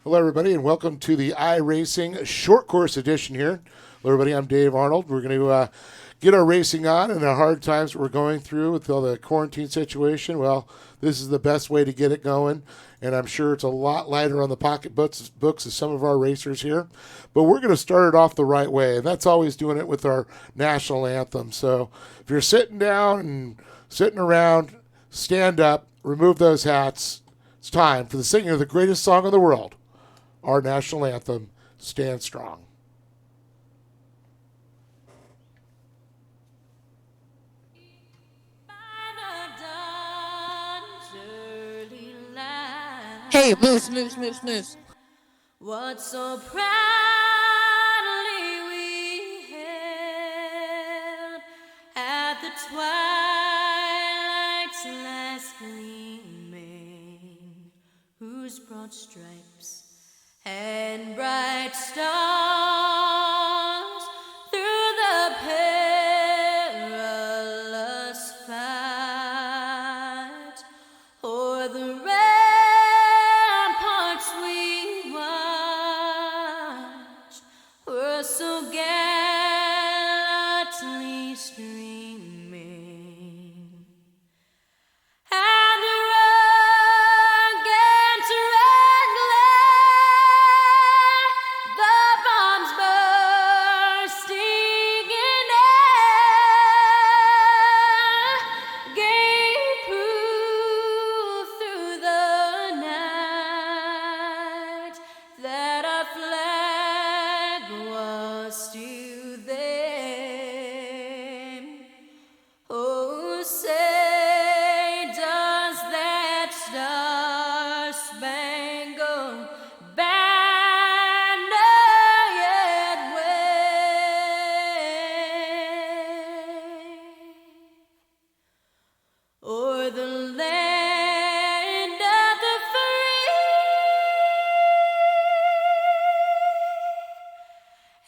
Hello, everybody, and welcome to the iRacing short course edition here. Hello, everybody. I'm Dave Arnold. We're going to get our racing on in the hard times we're going through with all the quarantine situation. Well, this is the best way to get it going, and I'm sure it's a lot lighter on the pocketbooks of some of our racers here. But we're going to start it off the right way, and that's always doing it with our national anthem. So if you're sitting down and sitting around, stand up, remove those hats. It's time for the singing of the greatest song in the world, our national anthem, Stand Strong. Hey, moose, moose, moose, moose. What so proudly we hailed at the twilight's last gleaming, whose broad stripes and bright stars through the perilous fight o'er the ramparts we watched were so gallantly streaming, and the rugged red glare, the bombs bursting in air, gave proof through the night that our flag was still there. Oh, say does that star-spangled banner yet wave o'er the land of the free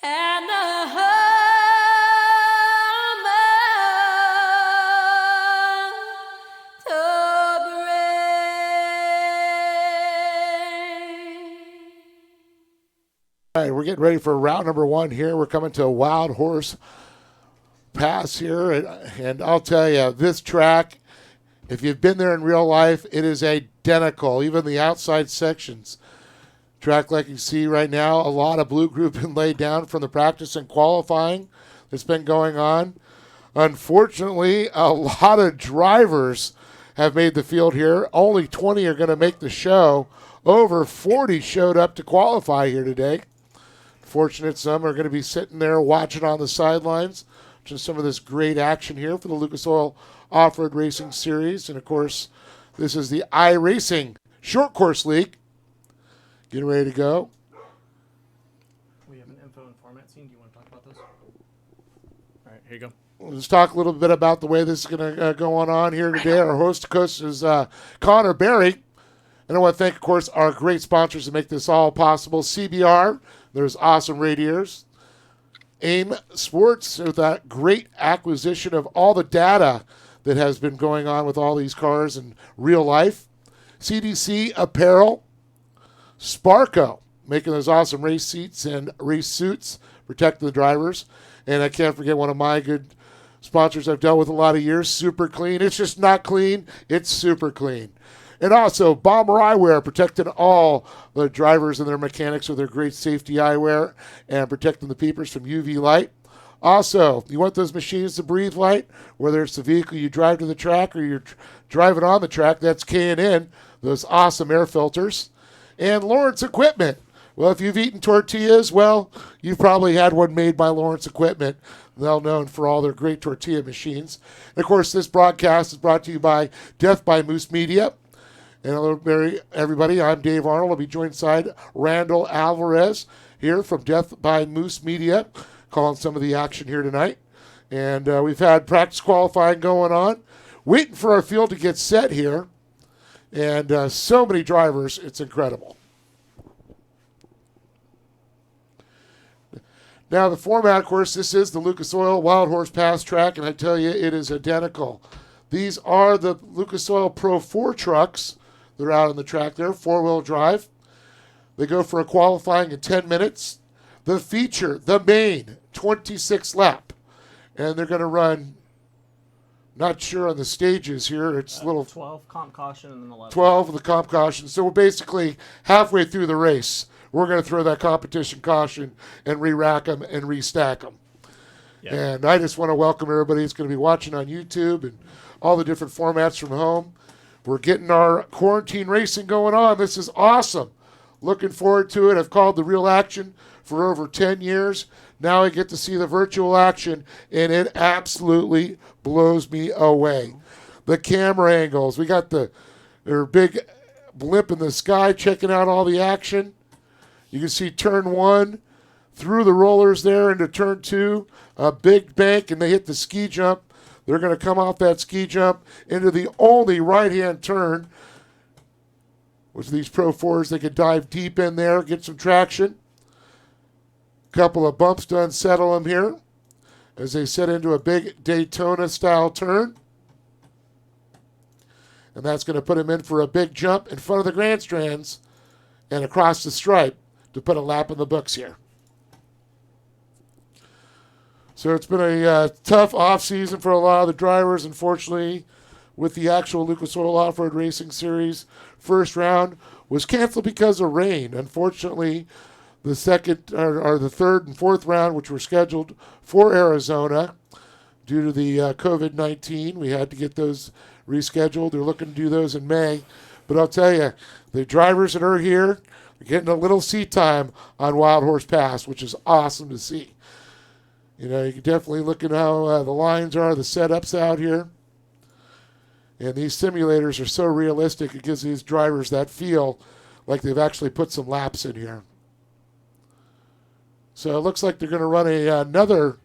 and the home of the brave. All right, we're getting ready for route number one here. We're coming to a Wild Horse Pass here, and I'll tell you, this track, if you've been there in real life, it is identical, even the outside sections. Track like you see right now, a lot of blue group been laid down from the practice and qualifying that's been going on. Unfortunately, a lot of drivers have made the field here. Only 20 are going to make the show. Over 40 showed up to qualify here today. Fortunate some are going to be sitting there watching on the sidelines. Just some of this great action here for the Lucas Oil Off-Road Racing Series. And, of course, this is the iRacing Short Course League. Getting ready to go. We have an info and format scene. Do you want to talk about this? All right, here you go. Let's talk a little bit about the way this is going to go on here today. Our host, of course, is Connor Berry. And I want to thank, of course, our great sponsors to make this all possible. CBR, there's awesome radiators. AIM Sports, with that great acquisition of all the data that has been going on with all these cars in real life. CDC Apparel. Sparco, making those awesome race seats and race suits, protecting the drivers. And I can't forget one of my good sponsors I've dealt with a lot of years, Super Clean. It's just not clean, it's super clean. And also, Bomber Eyewear, protecting all the drivers and their mechanics with their great safety eyewear and protecting the peepers from UV light. Also, you want those machines to breathe light, whether it's the vehicle you drive to the track or you're driving on the track, that's K&N, those awesome air filters. And Lawrence Equipment. Well, if you've eaten tortillas, well, you've probably had one made by Lawrence Equipment. Well known for all their great tortilla machines. And, of course, this broadcast is brought to you by Death by Moose Media. And hello, everybody. I'm Dave Arnold. I'll be joined side Randall Alvarez here from Death by Moose Media, calling some of the action here tonight. And we've had practice qualifying going on, waiting for our field to get set here. And so many drivers, it's incredible. Now, the format, of course, this is the Lucas Oil Wild Horse Pass track, and I tell you, it is identical. These are the Lucas Oil Pro 4 trucks. They're out on the track there, four-wheel drive. They go for a qualifying in 10 minutes. The feature, the main, 26 lap. And they're going to run, not sure on the stages here. It's little 12 comp caution and then 11. 12 of the comp caution. So we're basically halfway through the race. We're going to throw that competition caution and re-rack them and restack them. Yeah. And I just want to welcome everybody that's going to be watching on YouTube and all the different formats from home. We're getting our quarantine racing going on. This is awesome. Looking forward to it. I've called the real action for over 10 years. Now I get to see the virtual action, and it absolutely blows me away. The camera angles. We got their big blimp in the sky checking out all the action. You can see turn 1 through the rollers there into turn 2, a big bank, and they hit the ski jump. They're going to come off that ski jump into the only right-hand turn, which these Pro 4s, they can dive deep in there, get some traction. Couple of bumps to unsettle them here as they set into a big Daytona-style turn. And that's going to put them in for a big jump in front of the grandstands and across the stripe to put a lap in the books here. So it's been a tough off-season for a lot of the drivers, unfortunately, with the actual Lucas Oil Off-Road Racing Series. First round was canceled because of rain. Unfortunately, the second or the third and fourth round, which were scheduled for Arizona, due to the COVID-19, we had to get those rescheduled. They're looking to do those in May. But I'll tell you, the drivers that are here are getting a little seat time on Wild Horse Pass, which is awesome to see. You know, you can definitely look at how the lines are, the setups out here. And these simulators are so realistic, it gives these drivers that feel like they've actually put some laps in here. So it looks like they're going to run another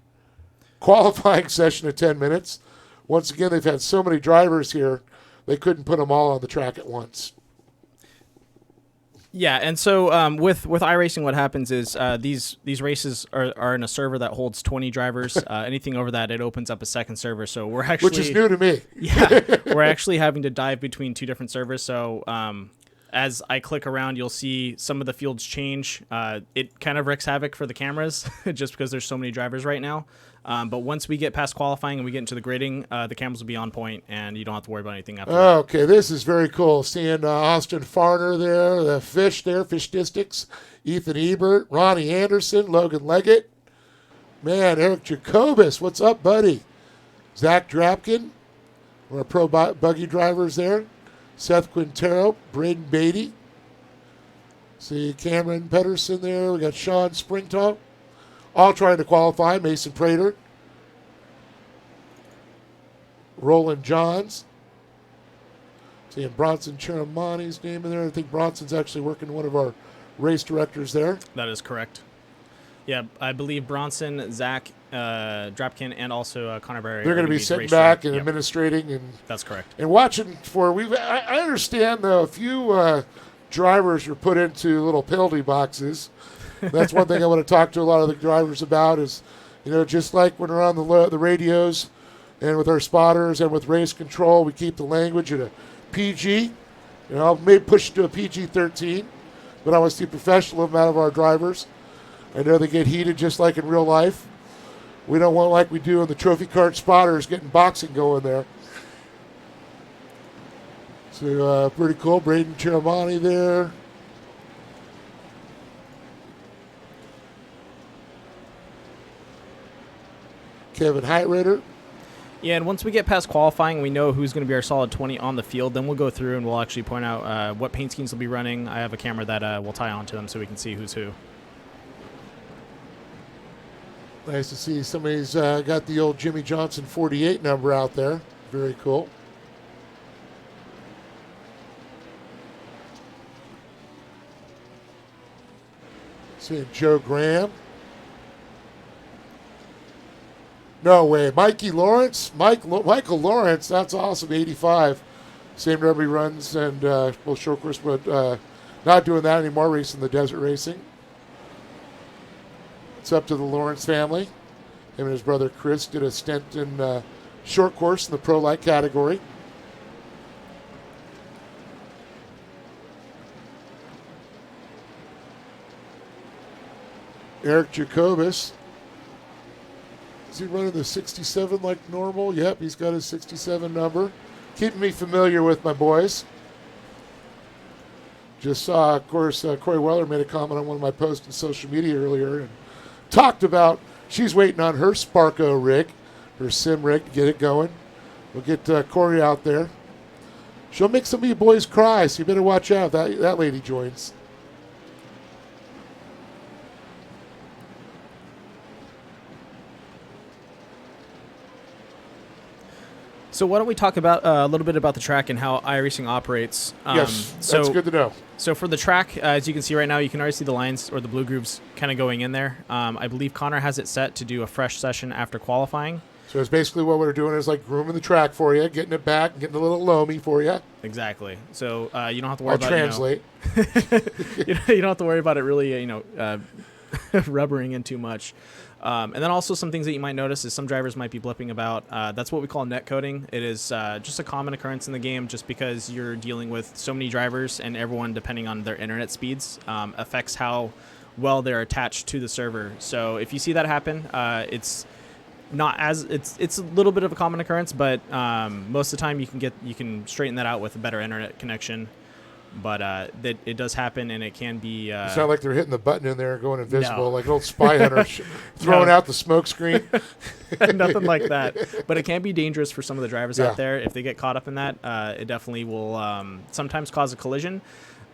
qualifying session of 10 minutes. Once again, they've had so many drivers here, they couldn't put them all on the track at once. Yeah, and so with iRacing, what happens is these races are in a server that holds 20 drivers. Anything over that, it opens up a second server. So we're actually, which is new to me. Yeah, we're actually having to dive between two different servers. So as I click around, you'll see some of the fields change. It kind of wreaks havoc for the cameras just because there's so many drivers right now. But once we get past qualifying and we get into the grading, the cameras will be on point, and you don't have to worry about anything after that. Okay, this is very cool. Seeing Austin Farner there, the Fish there, Fishtistics, Ethan Ebert, Ronnie Anderson, Logan Leggett. Man, Eric Jacobus, what's up, buddy? Zach Drapkin, one of our pro buggy drivers there. Seth Quintero, Braden Beatty. See Cameron Pedersen there. We got Sean Springtall. All trying to qualify. Mason Prater. Roland Johns. Seeing Bronson Ceremonies' name in there. I think Bronson's actually working one of our race directors there. That is correct. Yeah, I believe Bronson, Zach, Drapkin, and also Connor Berry. They're going to be sitting back and administrating. And that's correct. And watching for, I understand, though, a few drivers are put into little penalty boxes. That's one thing I want to talk to a lot of the drivers about is, you know, just like when we're on the radios and with our spotters and with race control, we keep the language at a PG. You know, maybe push it to a PG-13, but I want to see professionalism out of our drivers. I know they get heated just like in real life. We don't want, like we do in the trophy cart spotters, getting boxing going there. So pretty cool. Braden Cheromani there. Kevin Heitrader. Yeah, and once we get past qualifying, we know who's going to be our solid 20 on the field. Then we'll go through and we'll actually point out what paint schemes will be running. I have a camera that will tie onto them so we can see who's who. Nice to see somebody's got the old Jimmy Johnson 48 number out there. Very cool. Seeing Joe Graham. No way. Mikey Lawrence? Michael Lawrence, that's awesome. 85. Same number he runs, and well, short course, but not doing that anymore, racing the desert racing. It's up to the Lawrence family. Him and his brother Chris did a stint in short course in the pro light category. Eric Jacobus. Is he running the 67 like normal? Yep, he's got his 67 number. Keeping me familiar with my boys. Just saw, of course, Corey Weller made a comment on one of my posts on social media earlier and talked about she's waiting on her Sparko rig, her sim rig, to get it going. We'll get Corey out there. She'll make some of you boys cry, so you better watch out. That lady joins. So why don't we talk about a little bit about the track and how iRacing operates? Yes, that's good to know. So for the track, as you can see right now, you can already see the lines or the blue grooves kind of going in there. I believe Connor has it set to do a fresh session after qualifying. So it's basically what we're doing is like grooming the track for you, getting it back, getting a little loamy for you. Exactly. So you don't have to worry I'll about translate. you don't have to worry about it really, rubbering in too much. And then also some things that you might notice is some drivers might be blipping about. That's what we call net coding. It is just a common occurrence in the game just because you're dealing with so many drivers and everyone, depending on their internet speeds, affects how well they're attached to the server. So if you see that happen, it's a little bit of a common occurrence, but most of the time you can straighten that out with a better internet connection. But that it does happen, and it can be. It's not like they're hitting the button in there and going invisible, like an old spy hunter throwing out the smoke screen. Nothing like that. But it can be dangerous for some of the drivers Yeah. out there. If they get caught up in that, it definitely will sometimes cause a collision.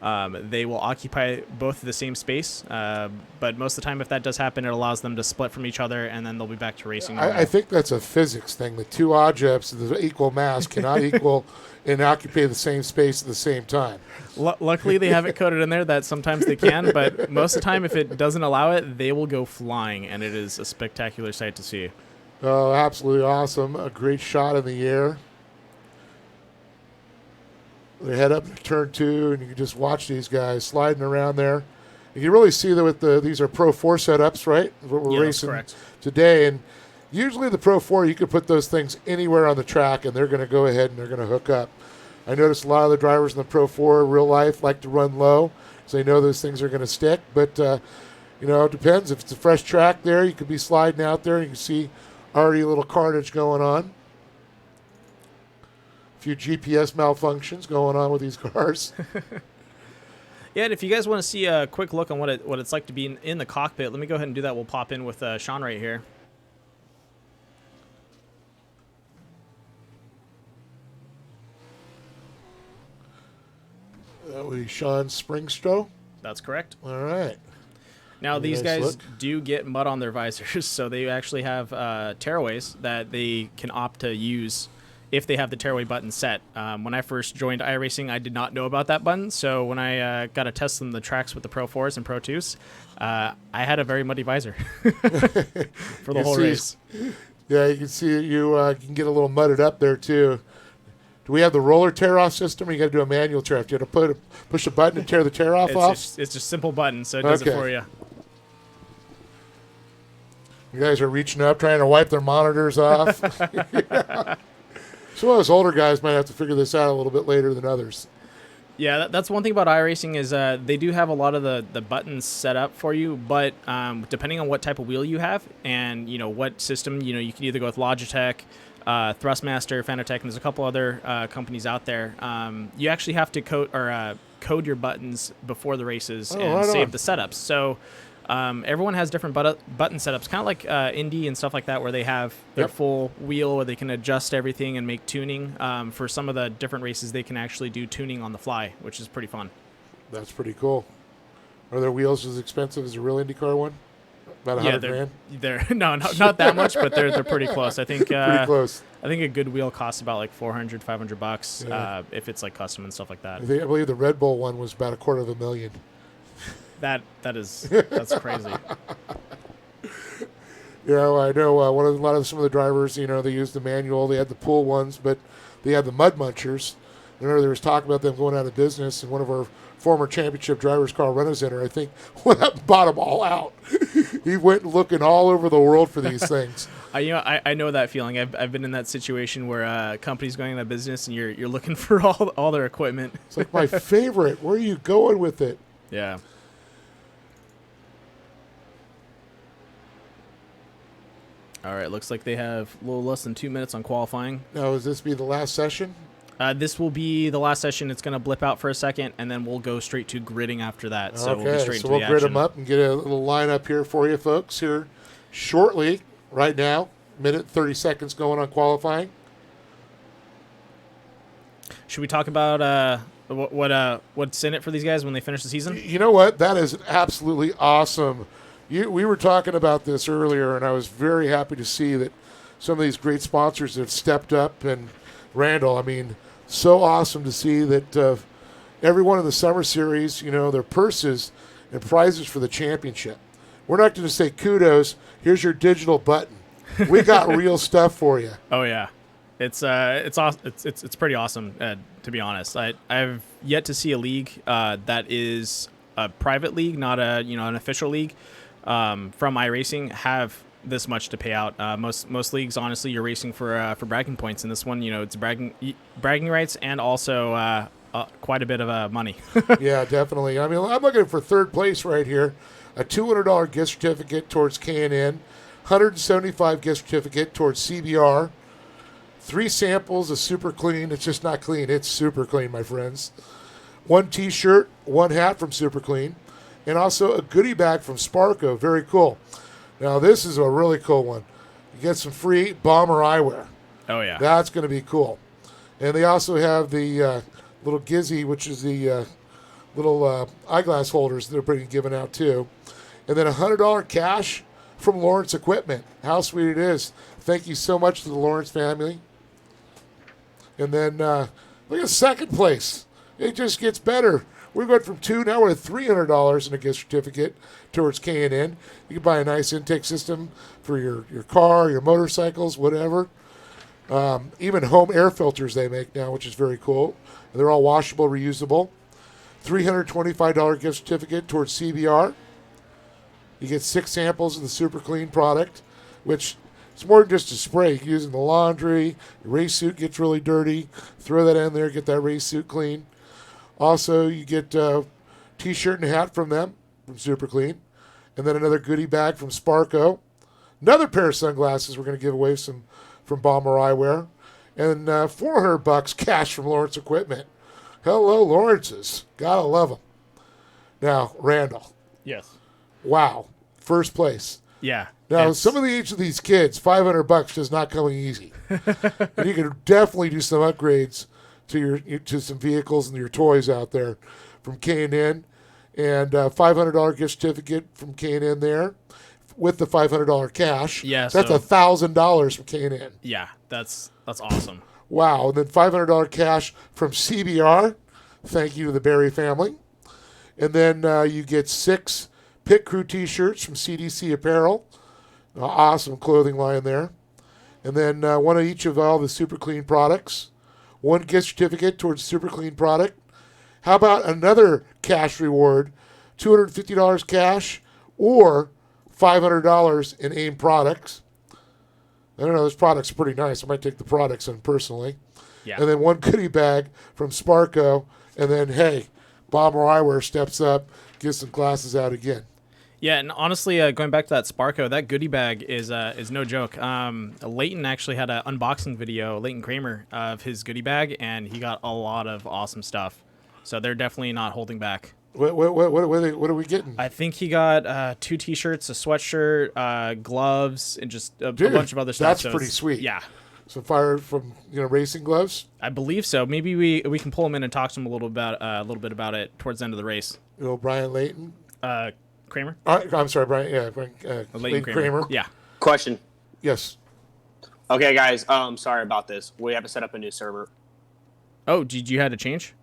They will occupy both the same space, but most of the time, if that does happen, it allows them to split from each other, and then they'll be back to racing. I think that's a physics thing. The two objects of the equal mass cannot equal and occupy the same space at the same time. Luckily, they have it coded in there that sometimes they can, but most of the time, if it doesn't allow it, they will go flying, and it is a spectacular sight to see. Oh, absolutely awesome. A great shot in the air. They head up to turn 2, and you can just watch these guys sliding around there. You can really see that with these are Pro 4 setups, right? What we're That's racing correct. today. And usually the Pro 4, you could put those things anywhere on the track, and they're going to go ahead and they're going to hook up. I noticed a lot of the drivers in the Pro 4 real life like to run low, so they know those things are going to stick. But, it depends. If it's a fresh track there, you could be sliding out there, and you can see already a little carnage going on. A few GPS malfunctions going on with these cars. Yeah, and if you guys want to see a quick look on what it's like to be in the cockpit, let me go ahead and do that. We'll pop in with Sean right here. That would be Sean Springstrow. That's correct. All right. Now, these Nice guys look. do get mud on their visors, so they actually have tearaways that they can opt to use if they have the tearaway button set. When I first joined iRacing, I did not know about that button, so when I got to test the tracks with the Pro 4s and Pro 2s, I had a very muddy visor for the whole race. Yeah, you can see you can get a little mudded up there, too. Do we have the roller tear-off system, or you got to do a manual tear-off? Do you have to push a button and tear the tear-off off? It's just a simple button, so it does it for you. You guys are reaching up, trying to wipe their monitors off. Some of us older guys might have to figure this out a little bit later than others. Yeah, that's one thing about iRacing is they do have a lot of the buttons set up for you, but depending on what type of wheel you have and what system, you can either go with Logitech, Thrustmaster, Fanatec, and there's a couple other companies out there. You actually have to code your buttons before the races and right save on. the setups. So everyone has different button setups, kind of like Indy and stuff like that, where they have their full wheel where they can adjust everything and make tuning. For some of the different races, they can actually do tuning on the fly, which is pretty fun. That's pretty cool. Are their wheels as expensive as a real IndyCar one? About $100,000? They're not that much, but they're pretty close. I think Pretty close. I think a good wheel costs about like $400-$500 Yeah. if it's like custom and stuff like that. I believe the Red Bull one was about $250,000. That's crazy. I know a lot of some of the drivers, they used the manual. They had the pool ones, but they had the mud munchers. I remember there was talk about them going out of business, and one of our former championship drivers, Carl Rennezener, I think, went up and bought them all out. He went looking all over the world for these things. I know that feeling. I've been in that situation where a company's going out of business and you're looking for all their equipment. It's like my favorite. Where are you going with it? Yeah. All right, looks like they have a little less than 2 minutes on qualifying. Now, is this be the last session? This will be the last session. It's going to blip out for a second, and then we'll go straight to gridding after that. So we'll be straight so into we'll the grid action. them up and get a little lineup here for you folks here shortly. Right now, minute 30 seconds going on qualifying. Should we talk about what's in it for these guys when they finish the season? You know what? That is absolutely awesome. We were talking about this earlier, and I was very happy to see that some of these great sponsors have stepped up. And Randall, I mean, so awesome to see that every one of the summer series, their purses and prizes for the championship. We're not going to say kudos. Here's your digital button. We got real stuff for you. Oh yeah, it's awesome. It's pretty awesome. To be honest, I've yet to see a league that is a private league, not an official league from iRacing, have this much to pay out. Most leagues, honestly, you're racing for bragging points. And this one, it's bragging rights and also quite a bit of money. Yeah, definitely. I mean, I'm looking for third place right here. A $200 gift certificate towards K&N, $175 gift certificate towards CBR, 3 samples of Super Clean. It's just not clean. It's super clean, my friends. 1 T-shirt, 1 hat from Super Clean, and also a goodie bag from Sparko. Very cool. Now, this is a really cool one. You get some free Bomber eyewear. Oh, yeah. That's going to be cool. And they also have the little Gizzy, which is the little eyeglass holders that are being given out, too. And then $100 cash from Lawrence Equipment. How sweet it is. Thank you so much to the Lawrence family. And then look at second place. It just gets better. We went from $2, now we're at $300 in a gift certificate towards K&N. You can buy a nice intake system for your car, your motorcycles, whatever. Even home air filters they make now, which is very cool. They're all washable, reusable. $325 gift certificate towards CBR. You get 6 samples of the Super Clean product, which is more than just a spray. You can use it in the laundry. Your race suit gets really dirty. Throw that in there, get that race suit clean. Also, you get a T-shirt and hat from them, from Super Clean. And then another goodie bag from Sparko. Another pair of sunglasses we're going to give away from Bomber Eyewear. And $400 cash from Lawrence Equipment. Hello, Lawrence's. Gotta love them. Now, Randall. Yes. Wow. First place. Yeah. Now, some of each of these kids, $500 does not come easy. And you can definitely do some upgrades to some vehicles and your toys out there from K&N. And $500 gift certificate from K&N there with the $500 cash. Yeah, so that's $1,000 from K&N. Yeah, that's awesome. Wow. And then $500 cash from CBR. Thank you to the Berry family. And then you get 6 Pit Crew T-shirts from CDC Apparel. Awesome clothing line there. And then one of each of all the Super Clean products. 1 gift certificate towards Super Clean product. How about another cash reward? $250 cash or $500 in AIM products. I don't know, those products are pretty nice. I might take the products in personally. Yeah. And then 1 goodie bag from Sparko. And then, hey, Bomber Eyewear steps up, gets some glasses out again. Yeah, and honestly, going back to that Sparko, that goodie bag is no joke. Leighton actually had an unboxing video, Leighton Kramer, of his goodie bag, and he got a lot of awesome stuff. So they're definitely not holding back. What are we getting? I think he got 2 T-shirts, a sweatshirt, gloves, and just a bunch of other stuff. That's so pretty sweet. Yeah. Some fire from racing gloves. I believe so. Maybe we can pull him in and talk to him a little bit about it towards the end of the race. Brian Leighton. Kramer? I'm sorry, Brian. Yeah, Leighton Kramer. Yeah. Question. Yes. Okay, guys. Sorry about this. We have to set up a new server. Oh, did you had to change?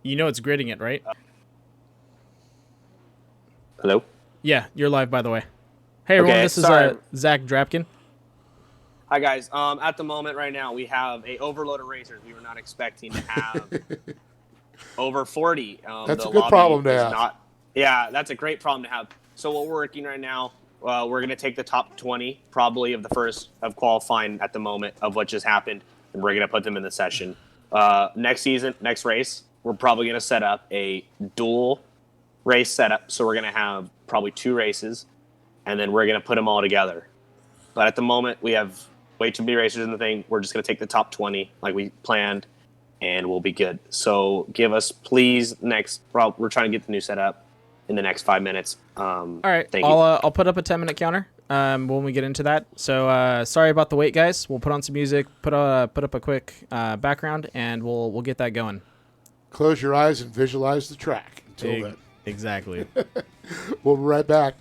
It's gridding it, right? Hello? Yeah, you're live, by the way. Hey, everyone, Okay, this is sorry. Zach Drapkin. Hi, guys. At the moment right now, we have a overload of racers. We were not expecting to have over 40. That's the a good lobby problem to is have. Yeah, that's a great problem to have. So what we're working right now, we're going to take the top 20 probably of the first of qualifying at the moment of what just happened, and we're going to put them in the session. Next season, next race, we're probably going to set up a dual race setup. So we're going to have probably 2 races, and then we're going to put them all together. But at the moment, we have way too many racers in the thing. We're just going to take the top 20 like we planned, and we'll be good. So give us, please, we're trying to get the new setup in the next 5 minutes. All right, Thank you. I'll put up a 10-minute counter when we get into that. So sorry about the wait, guys. We'll put on some music, put up a quick background, and we'll get that going. Close your eyes and visualize the track. Until then, Exactly. we'll be right back.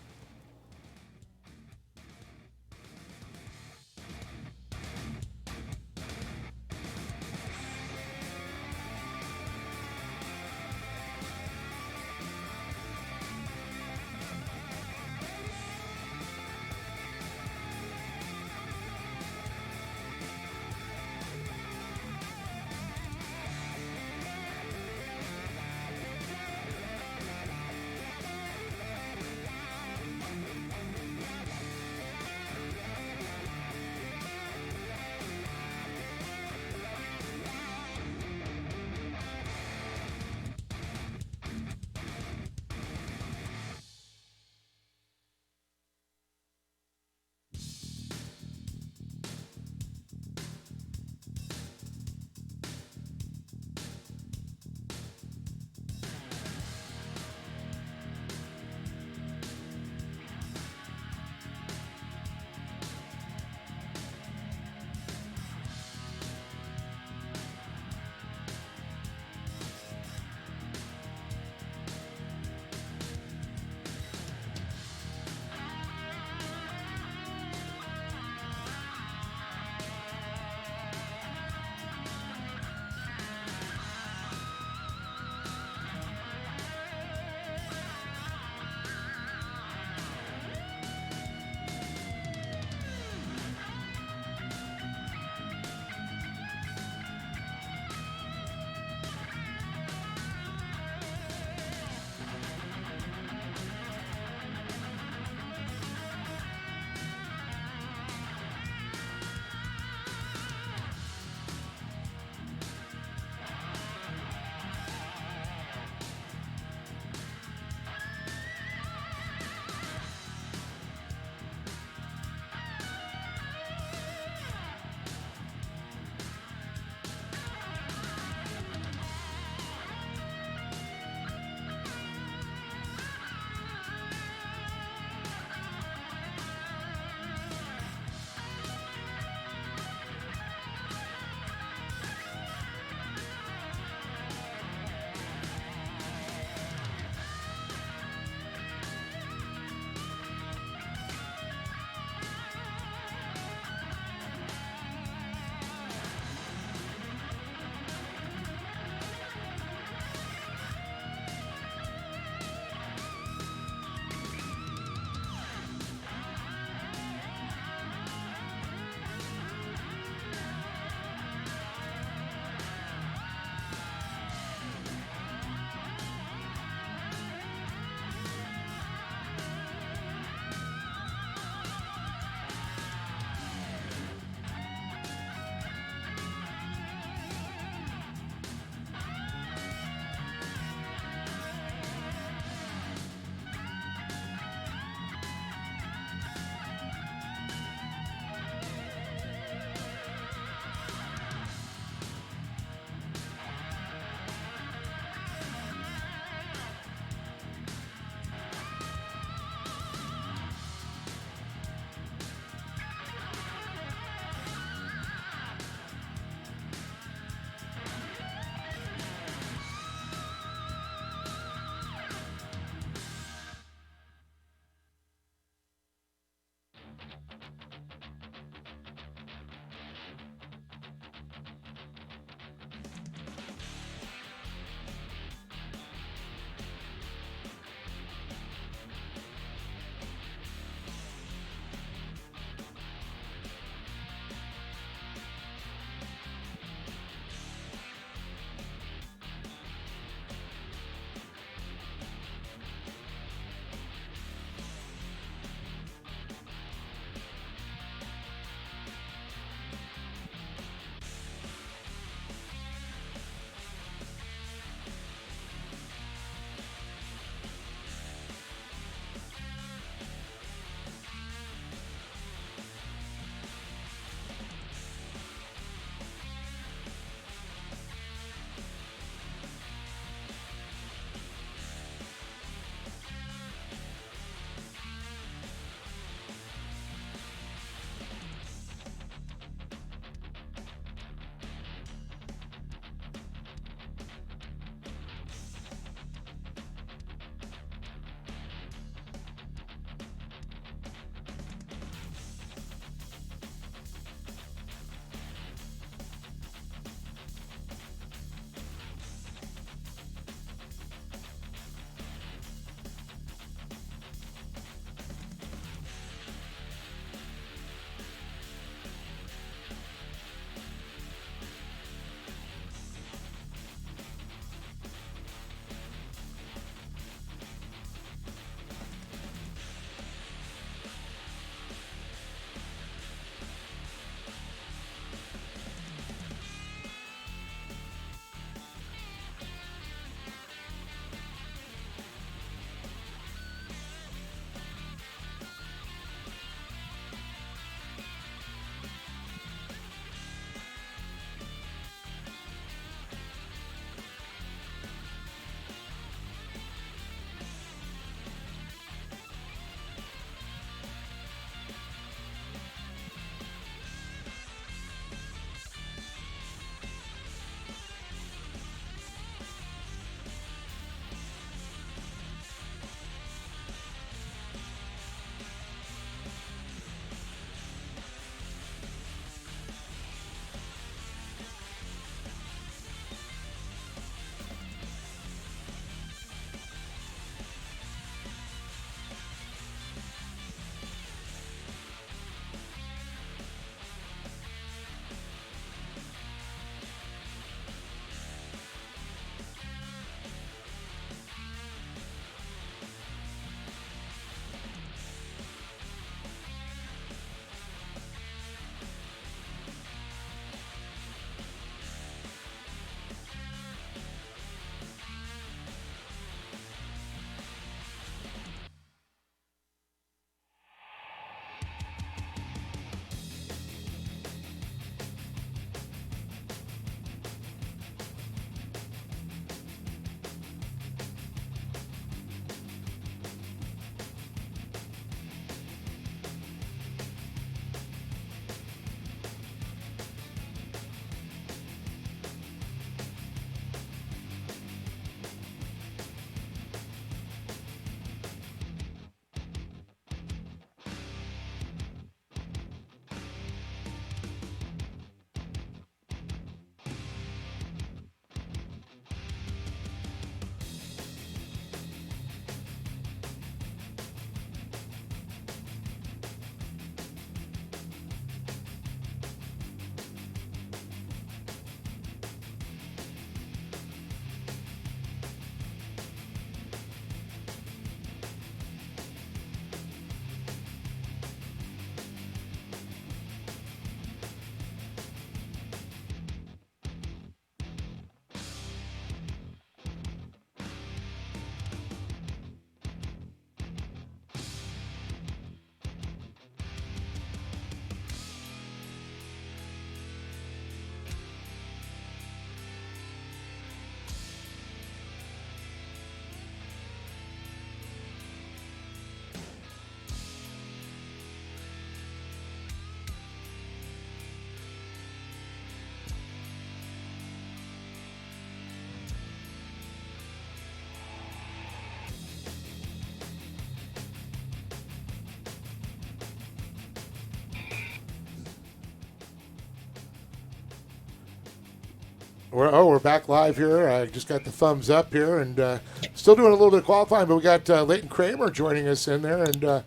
We're back live here. I just got the thumbs up here, and still doing a little bit of qualifying, but we got Leighton Kramer joining us in there. And,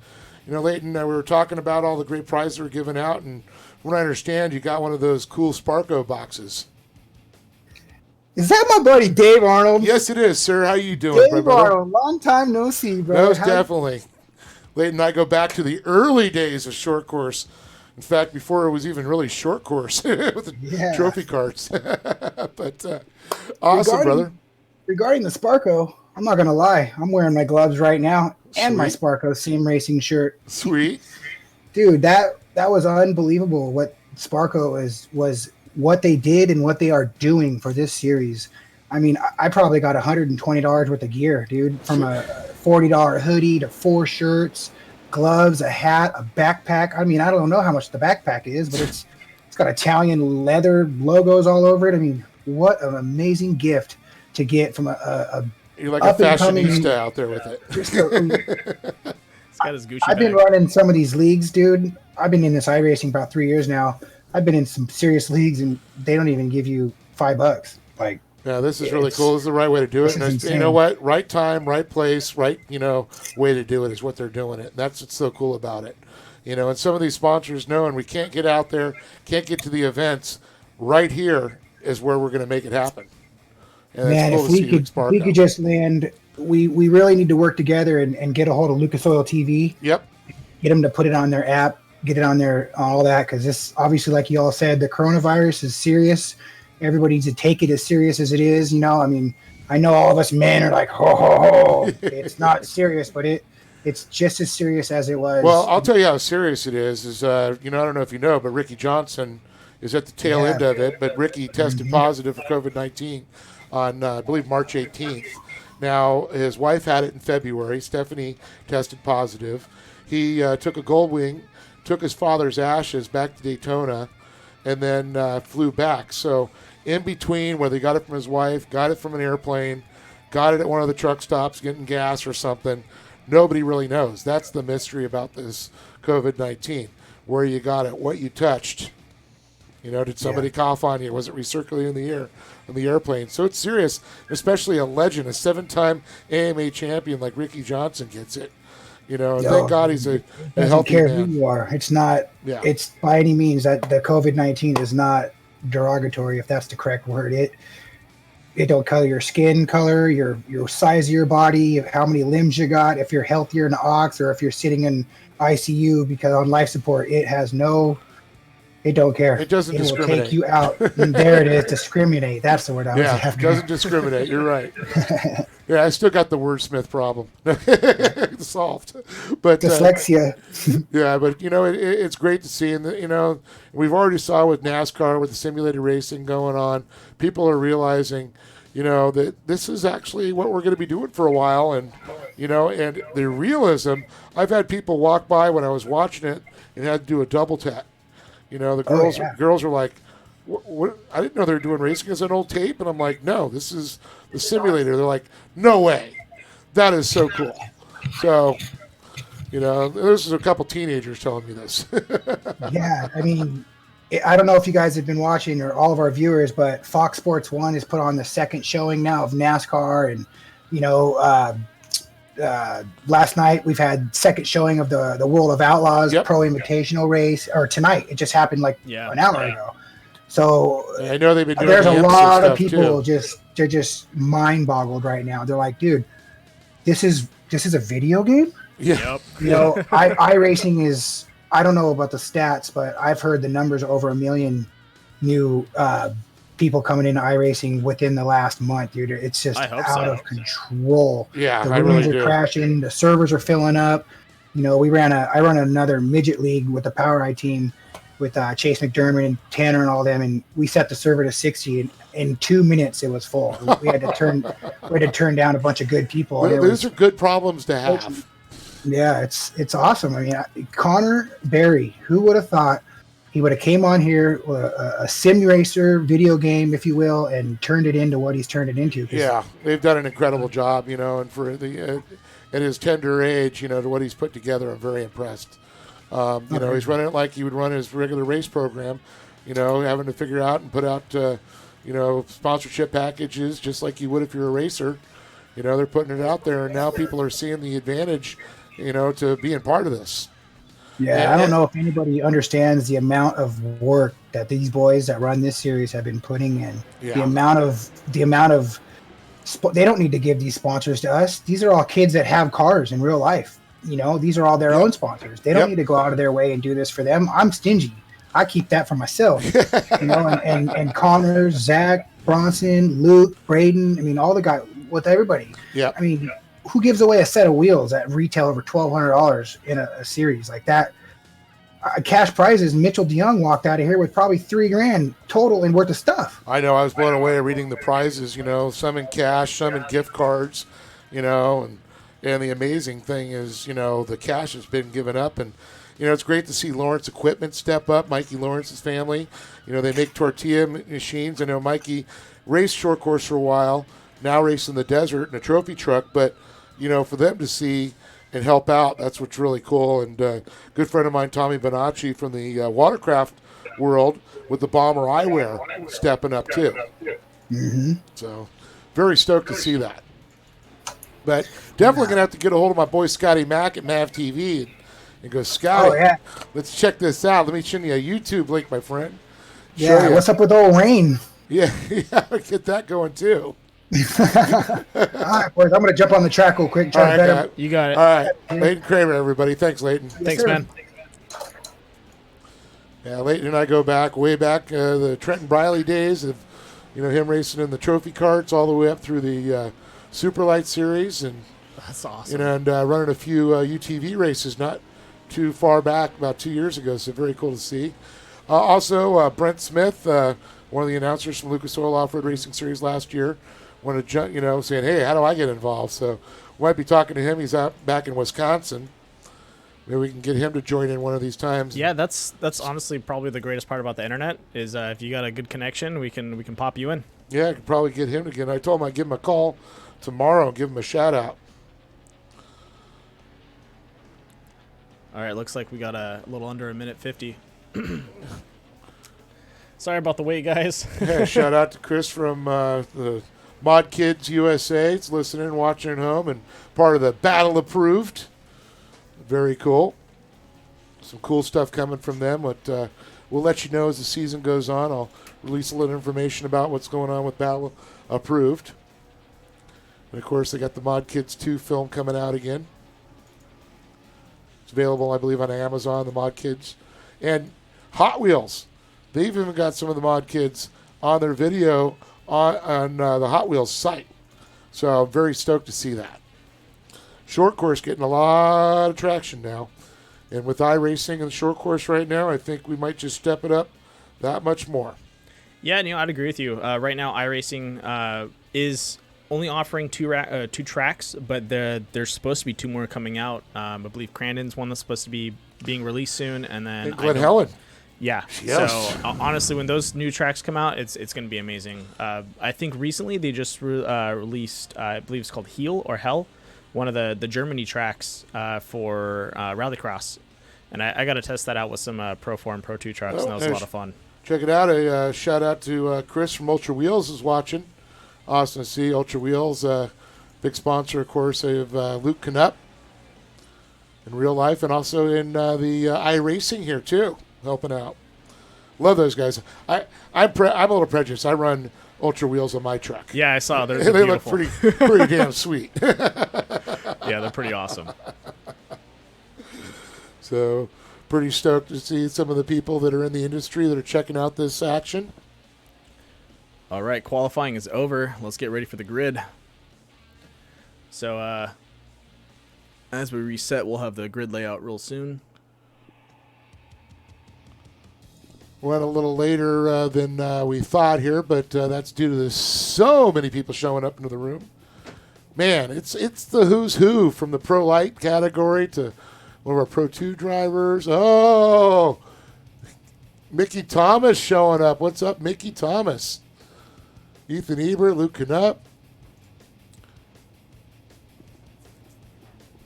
Leighton, we were talking about all the great prizes we're giving out, and from what I understand, you got one of those cool Sparko boxes. Is that my buddy Dave Arnold? Yes, it is, sir. How you doing, Dave brother? Arnold, long time no see, bro. Most definitely. Leighton and I go back to the early days of short course. In fact, before it was even really short course with the trophy carts. But awesome, brother. Regarding the Sparko, I'm not going to lie. I'm wearing my gloves right now and my Sweet. Sparko Sim Racing shirt. Sweet. Dude, that was unbelievable what Sparko was what they did and what they are doing for this series. I mean, I probably got $120 worth of gear, dude, from a $40 hoodie to 4 shirts, gloves, a hat, a backpack. I mean, I don't know how much the backpack is, but it's got Italian leather logos all over it. I mean, what an amazing gift to get from a You're like a fashionista out there with it. Just He's got his Gucci I've been bag. running some of these leagues, dude. I've been in this iRacing about 3 years now. I've been in some serious leagues, and they don't even give you $5. Like, Yeah, this is really cool. This is the right way to do it. This is And insane. you know what? Right time, right place, right, way to do it is what they're doing it. And that's what's so cool about it. And some of these sponsors know, and we can't get out there, can't get to the events. Right here is where we're going to make it happen. And it's man, cool if to see we you could, at Sparko. we could just land. We really need to work together and get a hold of Lucas Oil TV. Yep. Get them to put it on their app, get it on their all that, because this obviously, like you all said, the coronavirus is serious. Everybody needs to take it as serious as it is. I mean, I know all of us men are like, ho ho ho. It's not serious, but it's just as serious as it was. Well, I'll tell you how serious it is I don't know if you know, but Ricky Johnson is at the tail end of it. But Ricky tested positive for COVID-19 on, I believe, March 18th. Now, his wife had it in February. Stephanie tested positive. He took a gold wing, took his father's ashes back to Daytona, and then flew back. So in between, whether he got it from his wife, got it from an airplane, got it at one of the truck stops getting gas or something, nobody really knows. That's the mystery about this COVID-19, where you got it, what you touched. Did somebody cough on you? Was it recirculating in the air on the airplane? So it's serious, especially a legend, a 7-time AMA champion like Ricky Johnson gets it. And thank God he's a doesn't healthy care man. who you are. It's not. Yeah. It's by any means that the COVID-19 is not derogatory, if that's the correct word. It don't color your skin color, your size of your body, how many limbs you got, if you're healthier in ox or if you're sitting in ICU because on life support. It don't care. It doesn't will discriminate. take you out. And there it is. Discriminate. That's the word I was Yeah, after. doesn't discriminate. You're right. Yeah, I still got the wordsmith problem solved. But Dyslexia. yeah, but it's great to see, and we've already saw with NASCAR with the simulated racing going on. People are realizing, that this is actually what we're going to be doing for a while, and and the realism. I've had people walk by when I was watching it and had to do a double tap. The girls are like, what? I didn't know they were doing racing as an old tape. And I'm like, no, this is the simulator. They're like, no way. That is so cool. So, there's a couple teenagers telling me this. Yeah, I mean, I don't know if you guys have been watching or all of our viewers, but Fox Sports 1 has put on the second showing now of NASCAR. And, last night we've had second showing of the World of Outlaws Pro Invitational race, or tonight. It just happened like an hour ago. So I know they've been doing there's the a IMSA lot of stuff, people too. they're just mind boggled right now. They're like, dude, this is a video game. Yeah. Yep. iRacing is, I don't know about the stats, but I've heard the numbers are over 1 million new people coming into iRacing within the last month, dude. It's just I hope out so. of control. Yeah, The I rooms really are do. crashing. The servers are filling up. I run another midget league with the Power Eye team with Chase McDermott and Tanner and all them, and we set the server to 60. And in 2 minutes, it was full. We had to turn down a bunch of good people. and it Those are good problems to have. Yeah, it's awesome. I mean, Connor Berry, who would have thought he would have came on here, a sim racer video game, if you will, and turned it into what he's turned it into. Yeah, they've done an incredible job, and for the at his tender age, to what he's put together, I'm very impressed. He's running it like he would run his regular race program, having to figure out and put out sponsorship packages just like you would if you're a racer. They're putting it out there, and now people are seeing the advantage, to being part of this. Yeah, I don't know if anybody understands the amount of work that these boys that run this series have been putting in. Yeah. The amount of they don't need to give these sponsors to us. These are all kids that have cars in real life. These are all their own sponsors. They don't need to go out of their way and do this for them. I'm stingy. I keep that for myself. And Connor, Zach, Bronson, Luke, Braden. I mean, all the guys with everybody. Yeah. I mean, who gives away a set of wheels that retail over $1,200 in a series like that? Cash prizes. Mitchell DeYoung walked out of here with probably $3,000 total and worth of stuff. I know. I was blown away reading the prizes. Some in cash, some in gift cards. And the amazing thing is, the cash has been given up, and it's great to see Lawrence Equipment step up. Mikey Lawrence's family. They make tortilla machines. I know Mikey raced short course for a while. Now racing the desert in a trophy truck, but for them to see and help out, that's what's really cool. And good friend of mine, Tommy Bonacci from the watercraft world with the Bomber Eyewear stepping up too. Mm-hmm. So very stoked to see that. But definitely going to have to get a hold of my boy Scotty Mack at MAV TV and go, Scotty, let's check this out. Let me send you a YouTube link, my friend. Yeah, what's up with old Rain? Yeah, get that going too. All right, boys, I'm going to jump on the track real quick. All right, You got it. All right, Leighton Kramer, everybody. Thanks, Leighton. Thanks, man. Yeah, Leighton and I go way back, the Trenton Briley days of, him racing in the trophy carts all the way up through the Superlight Series, and That's awesome. and running a few UTV races not too far back, about 2 years ago. So very cool to see. Also, Brent Smith, one of the announcers from Lucas Oil Off-Road Racing Series last year, wanted to jump, saying, hey, how do I get involved? So we might be talking to him. He's out back in Wisconsin. Maybe we can get him to join in one of these times. Yeah, that's honestly probably the greatest part about the internet is if you got a good connection, we can pop you in. Yeah, I could probably get him again. I told him I'd give him a call tomorrow and give him a shout out. All right, looks like we got a little under a minute 50. Sorry about the wait, guys. Yeah, shout out to Chris from the Mod Kids USA. It's listening and watching at home and part of the Battle Approved. Very cool. Some cool stuff coming from them. But we'll let you know as the season goes on. I'll release a little information about what's going on with Battle Approved. And, of course, they got the Mod Kids 2 film coming out again. It's available, I believe, on Amazon, the Mod Kids. And Hot Wheels. They've even got some of the Mod Kids on their video on the Hot Wheels site. So I'm very stoked to see that. Short course getting a lot of traction now. And with iRacing and the short course right now, I think we might just step it up that much more. Yeah, I'd agree with you. Right now, iRacing is only offering two tracks, but there's supposed to be two more coming out. I believe Crandon's one that's supposed to be being released soon, and then Glen Helen. Yeah. Yes. So honestly, when those new tracks come out, it's going to be amazing. I think recently they just released, I believe it's called Heel or Hell, one of the Germany tracks for Rallycross, and I got to test that out with some Pro 4 and Pro 2 trucks, and that was a lot of fun. Check it out. A shout out to Chris from Ultra Wheels is watching. Awesome to see Ultra Wheels, big sponsor, of course, of Luke Knupp in real life, and also in the iRacing here too, helping out. Love those guys. I'm a little prejudiced. I run Ultra Wheels on my truck. Yeah, I saw. They're They look beautiful. pretty damn sweet. Yeah, they're pretty awesome. So pretty stoked to see some of the people that are in the industry that are checking out this action. All right, qualifying is over. Let's get ready for the grid. So as we reset, we'll have the grid layout real soon. Went a little later than we thought here, but that's due to so many people showing up into the room. Man, it's the who's who from the Pro Light category to one of our Pro 2 drivers. Oh, Mickey Thomas showing up. What's up, Mickey Thomas? Ethan Ebert, Luke Knupp.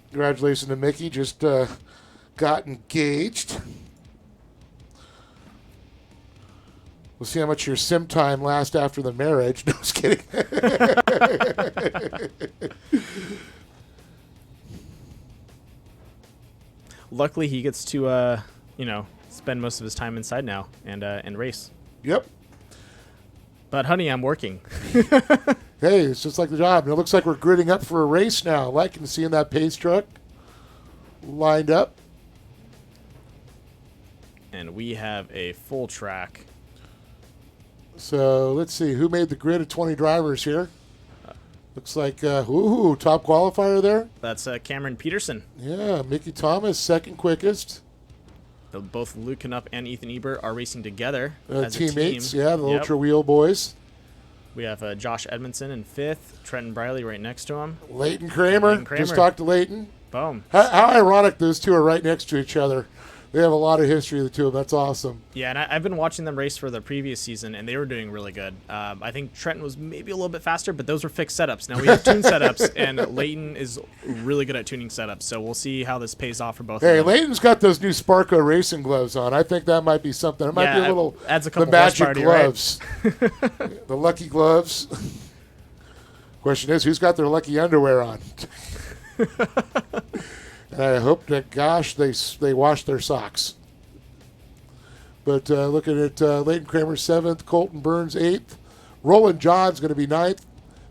Congratulations to Mickey. Just got engaged. We'll see how much your sim time lasts after the marriage. No, just kidding. Luckily, he gets to, spend most of his time inside now and race. Yep. But, honey, I'm working. Hey, it's just like the job. And it looks like we're gridding up for a race now. Liking seeing that pace truck lined up. And we have a full track. So let's see who made the grid of 20 drivers here. Looks like top qualifier there. That's Cameron Peterson. Yeah, Mickey Thomas second quickest. Both Luke Knupp and Ethan Ebert are racing together as Teammates. a team. Yeah, the Ultra Wheel boys. We have Josh Edmondson in 5th, Trenton Briley right next to him. Leighton Kramer. Just talked to Leighton. Boom. How ironic those two are right next to each other. They have a lot of history, the two of them. That's awesome. Yeah, and I've been watching them race for the previous season, and they were doing really good. I think Trenton was maybe a little bit faster, but those were fixed setups. Now we have tuned setups, and Leighton is really good at tuning setups, so we'll see how this pays off for both of Hey, them. Leighton's got those new Sparco racing gloves on. I think that might be something. It might be a little adds a couple the magic horsepower, gloves. Right? The lucky gloves. Question is, who's got their lucky underwear on? And I hope that, gosh, they wash their socks. But looking at Leighton Kramer 7th, Colton Burns 8th, Roland John's going to be 9th,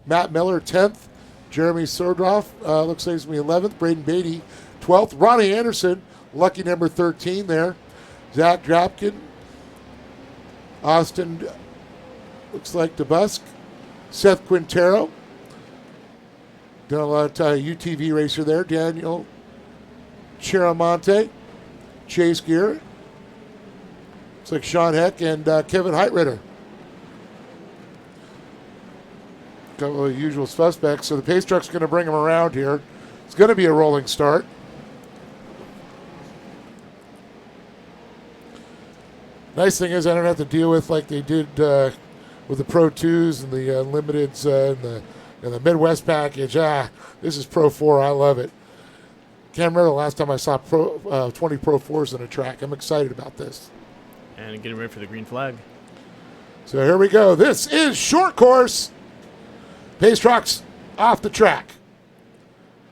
Matt Miller 10th, Jeremy Sordroff looks like he's going to be 11th, Braden Beatty 12th, Ronnie Anderson, lucky number 13 there, Zach Drapkin, Austin looks like DeBusk, Seth Quintero, done a lot of UTV racer there, Daniel Chiramonte, Chase Gear. Looks like Sean Heck and Kevin Heitritter. Couple of usual suspects. So the pace truck's going to bring them around here. It's going to be a rolling start. Nice thing is I don't have to deal with like they did with the Pro 2s and the Limiteds and the Midwest package. This is Pro 4. I love it. Can't remember the last time I saw 20 Pro 4s on a track. I'm excited about this. And getting ready for the green flag. So here we go. This is short course. Pace trucks off the track.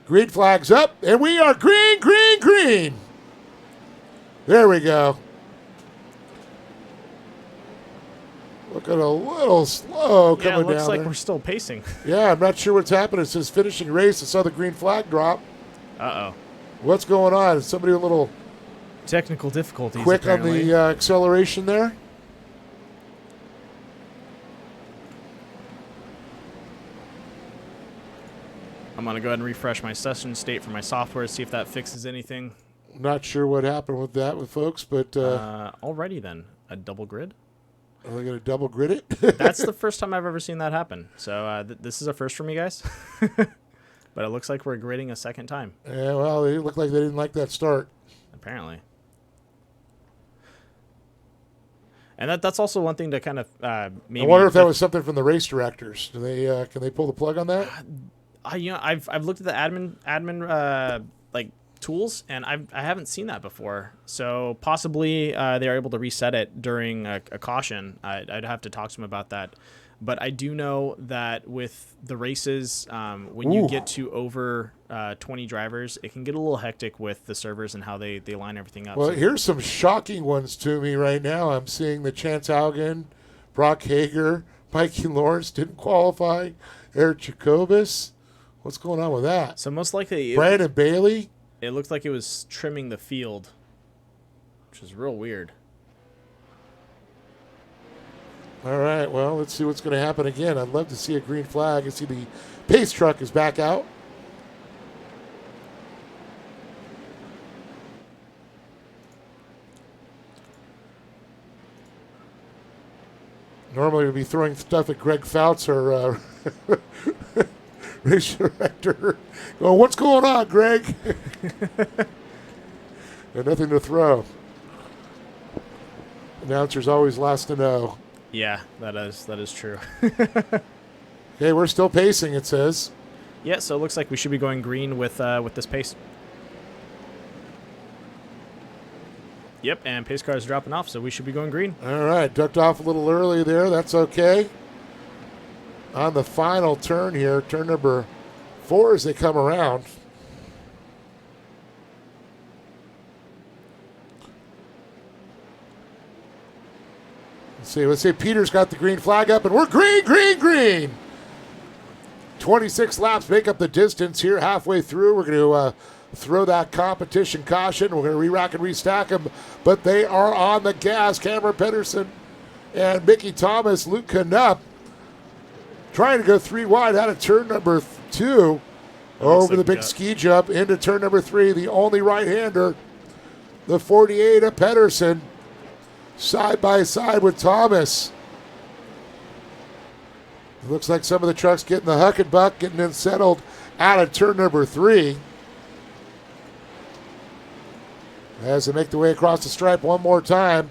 Green flag's up, and we are green, green, green. There we go. Looking a little slow coming down. Yeah, it looks down like there. we're still pacing. Yeah, I'm not sure what's happening. It says finishing race. I saw the green flag drop. Uh-oh. What's going on? Is somebody a little technical difficulties quick apparently. on the acceleration there? I'm going to go ahead and refresh my session state for my software, see if that fixes anything. Not sure what happened with that with folks, but... alrighty then. A double grid? Are they going to double grid it? That's the first time I've ever seen that happen. So this is a first for me, guys. But it looks like we're gridding a second time. Yeah, well, they look like they didn't like that start. Apparently. And that's also one thing to kind of maybe... I wonder if that was something from the race directors. Do they can they pull the plug on that? I've looked at the admin like tools, and I haven't seen that before. So possibly they are able to reset it during a caution. I'd have to talk to them about that. But I do know that with the races, when you get to over 20 drivers, it can get a little hectic with the servers and how they line everything up. Well, So here's some shocking ones to me right now. I'm seeing the Chance Haugen, Brock Hager, Mikey Lawrence didn't qualify, Eric Jacobus. What's going on with that? so most likely Brandon Bailey. it looked like it was trimming the field, which is real weird. All right, well, let's see what's going to happen again. I'd love to see a green flag. I see the pace truck is back out. Normally we'd be throwing stuff at Greg Fouts, our race director. Going, what's going on, Greg? Got nothing to throw. Announcer's always last to know. Yeah, that is true. Okay, we're still pacing, it says. Yeah, so it looks like we should be going green with this pace. Yep, and pace car is dropping off, so we should be going green. All right, ducked off a little early there. That's okay. On the final turn here, turn number 4 as they come around. Let's see. Peter's got the green flag up, and we're green, green, green. 26 laps make up the distance here halfway through. We're going to throw that competition caution. We're going to re-rack and restack them, but they are on the gas. Cameron Pedersen and Mickey Thomas, Luke Knupp trying to go 3 wide out of turn number 2 over the big ski jump into turn number 3. The only right-hander, the 48 of Pedersen, side by side with Thomas. It looks like some of the trucks getting the huck and buck, getting in settled out of turn number 3. As they make their way across the stripe one more time.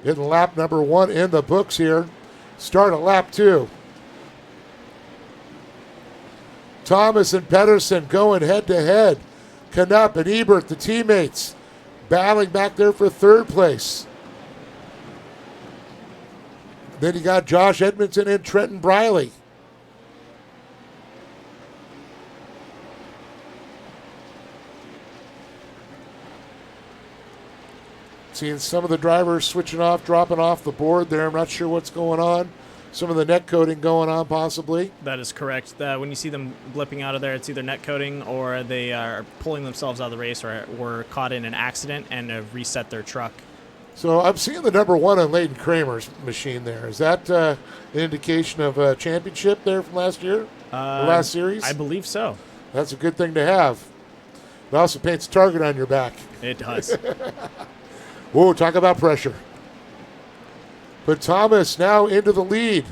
Getting lap number 1 in the books here. Start at lap 2. Thomas and Pedersen going head to head. Knupp and Ebert, the teammates, battling back there for 3rd place. Then you got Josh Edmondson and Trenton Briley. Seeing some of the drivers switching off, dropping off the board there. I'm not sure what's going on. Some of the net coding going on possibly. That is correct. When you see them blipping out of there, it's either net coding or they are pulling themselves out of the race or were caught in an accident and have reset their truck. So I'm seeing the number 1 on Leighton Kramer's machine there. Is that an indication of a championship there from last year? Or last series? I believe so. That's a good thing to have. It also paints a target on your back. It does. Whoa, talk about pressure. But Thomas now into the lead.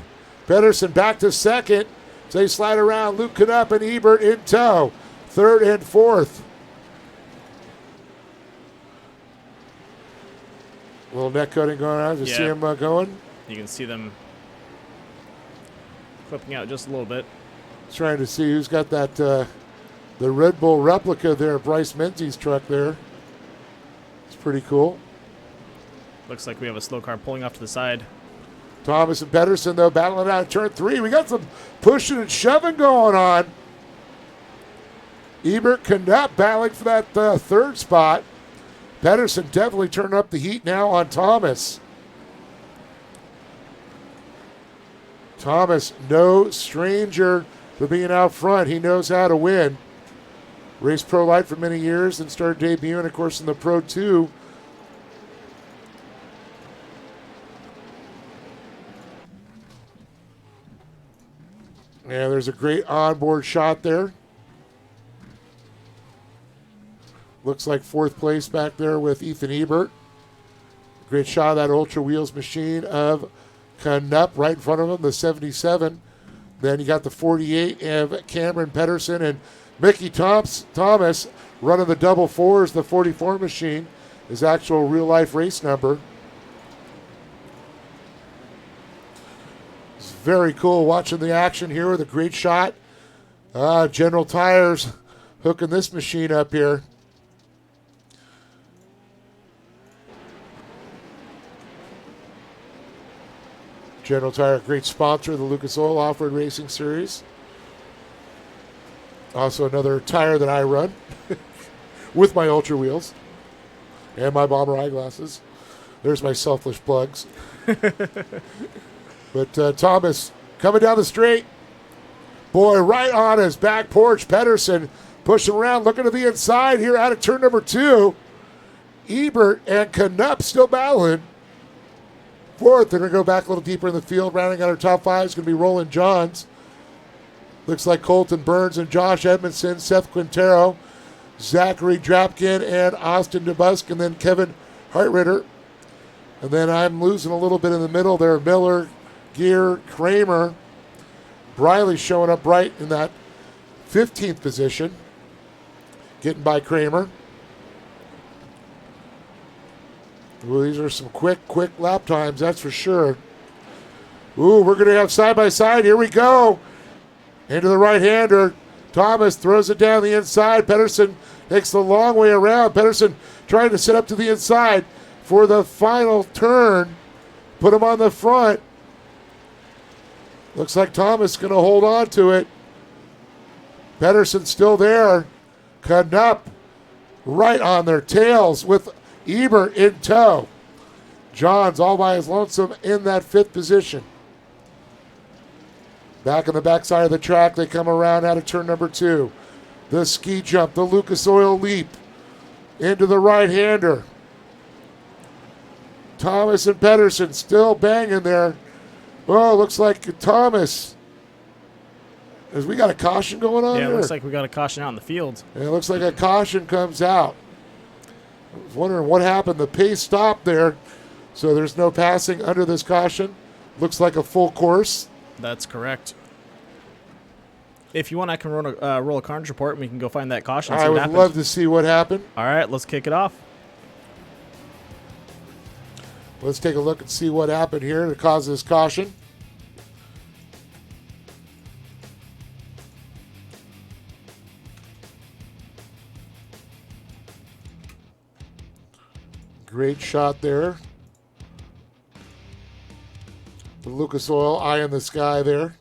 Pedersen back to 2nd. So they slide around. Luke Knupp and Ebert in tow. 3rd and 4th. A little net cutting going on. You see him going? You can see them clipping out just a little bit. Trying to see who's got that the Red Bull replica there, Bryce Menzies' truck there. It's pretty cool. Looks like we have a slow car pulling off to the side. Thomas and Pedersen, though, battling out of turn 3. We got some pushing and shoving going on. Ebert Knupp battling for that 3rd spot. Pedersen definitely turning up the heat now on Thomas. Thomas, no stranger for being out front. He knows how to win. Raced Pro Light for many years and started debuting, of course, in the Pro 2. Yeah, there's a great onboard shot there. Looks like 4th place back there with Ethan Ebert. Great shot of that Ultra Wheels machine of Knupp right in front of him, the 77. Then you got the 48 of Cameron Pedersen and Mickey Thomas running the double 4s, the 44 machine, his actual real-life race number. It's very cool watching the action here with a great shot. General Tires hooking this machine up here. General Tire, great sponsor of the Lucas Oil Off-Road Racing Series. Also another tire that I run with my Ultra Wheels and my bomber eyeglasses. There's my selfish plugs. But Thomas coming down the straight. Boy, right on his back porch. Pedersen pushing around, looking to the inside here out of turn number 2. Ebert and Knupp still battling. 4th, they're going to go back a little deeper in the field. Rounding out our top 5 is going to be Roland Johns. Looks like Colton Burns and Josh Edmondson, Seth Quintero, Zachary Drapkin, and Austin DeBusk, and then Kevin Hartritter. And then I'm losing a little bit in the middle there. Miller, Gear, Kramer. Briley showing up right in that 15th position. Getting by Kramer. Ooh, these are some quick lap times, that's for sure. Ooh, we're going to have side-by-side. Here we go. Into the right-hander. Thomas throws it down the inside. Pedersen takes the long way around. Pedersen trying to set up to the inside. for the final turn. Put him on the front. Looks like Thomas is going to hold on to it. Pedersen's still there. Knupp right on their tails with Ebert in tow. Johns all by his lonesome in that 5th position. Back on the backside of the track, they come around out of turn number 2. The ski jump, the Lucas Oil leap into the right-hander. Thomas and Pedersen still banging there. Oh, looks like Thomas. As we got a caution going on Yeah, it here. looks like we got a caution out in the field. And it looks like a caution comes out. I was wondering what happened. The pace stopped there, so there's no passing under this caution. Looks like a full course. That's correct. If you want, I can roll a carnage report, and we can go find that caution and see I what would happened. love to see what happened. All right, let's kick it off. Let's take a look and see what happened here to cause this caution. Great shot there. The Lucas Oil eye in the sky there.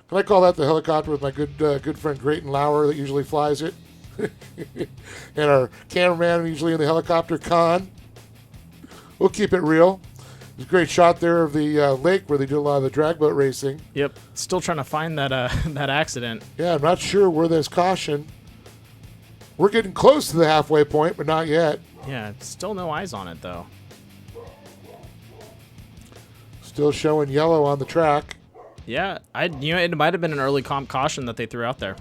Can I call that the helicopter with my good friend Drayton Lauer that usually flies it? And our cameraman usually in the helicopter, Con. We'll keep it real. There's a great shot there of the lake where they do a lot of the drag boat racing. Yep, still trying to find that that accident. Yeah, I'm not sure where there's caution. We're getting close to the halfway point, but not yet. Yeah, still no eyes on it though. Still showing yellow on the track. Yeah, it might have been an early comp caution that they threw out there.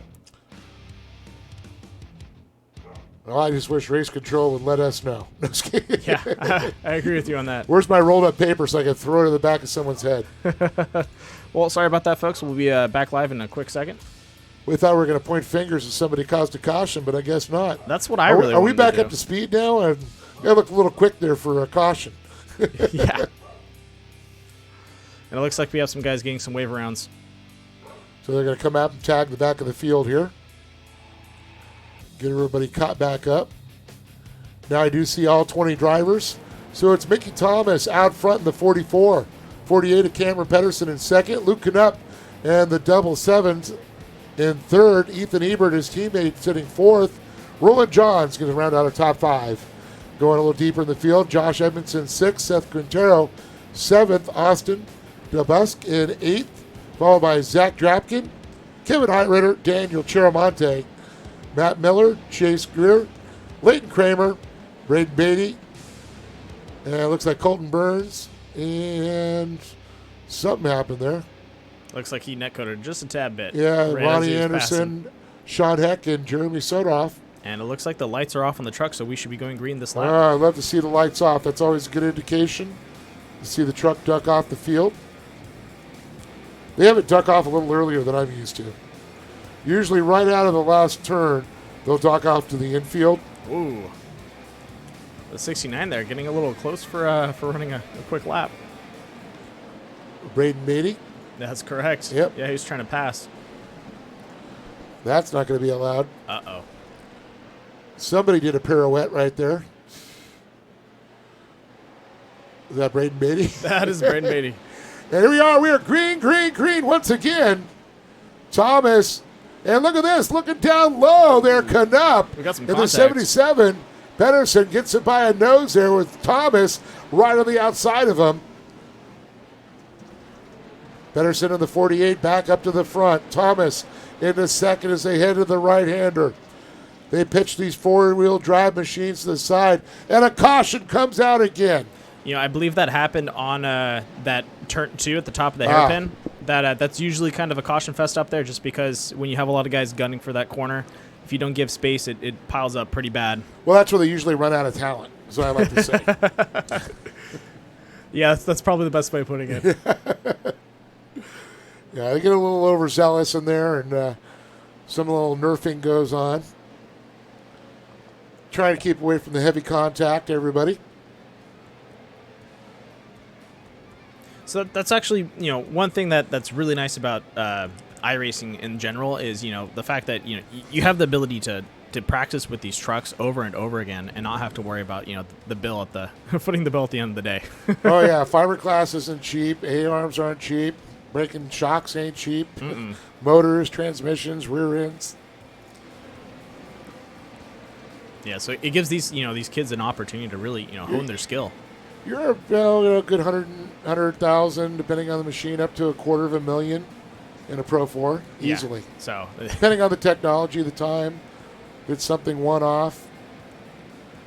Well, I just wish race control would let us know. No, just kidding. Yeah, I agree with you on that. Where's my rolled up paper so I can throw it in the back of someone's head? Well, sorry about that, folks. We'll be back live in a quick second. We thought we were going to point fingers if somebody caused a caution, but I guess not. That's what I Are, really are we wanted back to up to speed now? I looked a little quick there for a caution. do. Yeah. And it looks like we have some guys getting some wave rounds. So they're going to come out and tag the back of the field here. Get everybody caught back up. Now I do see all 20 drivers. So it's Mickey Thomas out front in the 44. 48 of Cameron Pedersen in second. Luke Knupp and the double sevens in third. Ethan Ebert, his teammate, sitting fourth. Roland Johns going to round out a top 5. Going a little deeper in the field. Josh Edmondson sixth. Seth Quintero seventh. Austin DeBusk in eighth. Followed by Zach Drapkin, Kevin Heitritter, Daniel Chiramonte, Matt Miller, Chase Greer, Leighton Kramer, Braden Beatty, and it looks like Colton Burns, and something happened there. Looks like he netcoded just a tad bit. Yeah, right as Ronnie he was Anderson, passing. Sean Heck, and Jeremy Sodoff. And it looks like the lights are off on the truck, so we should be going green this lap. I'd love to see the lights off. That's always a good indication to see the truck duck off the field. They have it duck off a little earlier than I'm used to. Usually right out of the last turn, they'll duck off to the infield. Ooh. The 69 there, getting a little close for running a quick lap. Braden Beatty, That's correct. Yep. Yeah, he's trying to pass. that's not going to be allowed. Uh-oh. Somebody did a pirouette right there. Is that Braden Beatty? That is Braden Beatty. And here we are. We are green, green, green once again. Thomas. And look at this. Looking down low there, Knupp. We got some in the contact. 77. Pedersen gets it by a nose there with Thomas right on the outside of him. Pedersen in the 48 back up to the front. Thomas in the second as they head to the right-hander. They pitch these four-wheel drive machines to the side. And a caution comes out again. You know, I believe that happened on that turn 2 at the top of the hairpin. That's usually kind of a caution fest up there, just because when you have a lot of guys gunning for that corner, if you don't give space, it piles up pretty bad. Well, that's where they usually run out of talent, is what I like to say. Yeah, that's probably the best way of putting it. Yeah, they get a little overzealous in there, and some little nerfing goes on. Trying to keep away from the heavy contact, everybody. So that's actually, one thing that's really nice about iRacing in general is, the fact that, you have the ability to to practice with these trucks over and over again and not have to worry about the bill at the footing the bill at the end of the day. Oh yeah, fiberglass isn't cheap. A-arms aren't cheap. Breaking shocks ain't cheap. Motors, transmissions, rear ends. Yeah, so it gives these kids an opportunity to really hone their skill. You're a good 100,000, depending on the machine, up to $250,000 in a Pro 4 easily. Yeah, so depending on the technology, the time, if it's something one-off.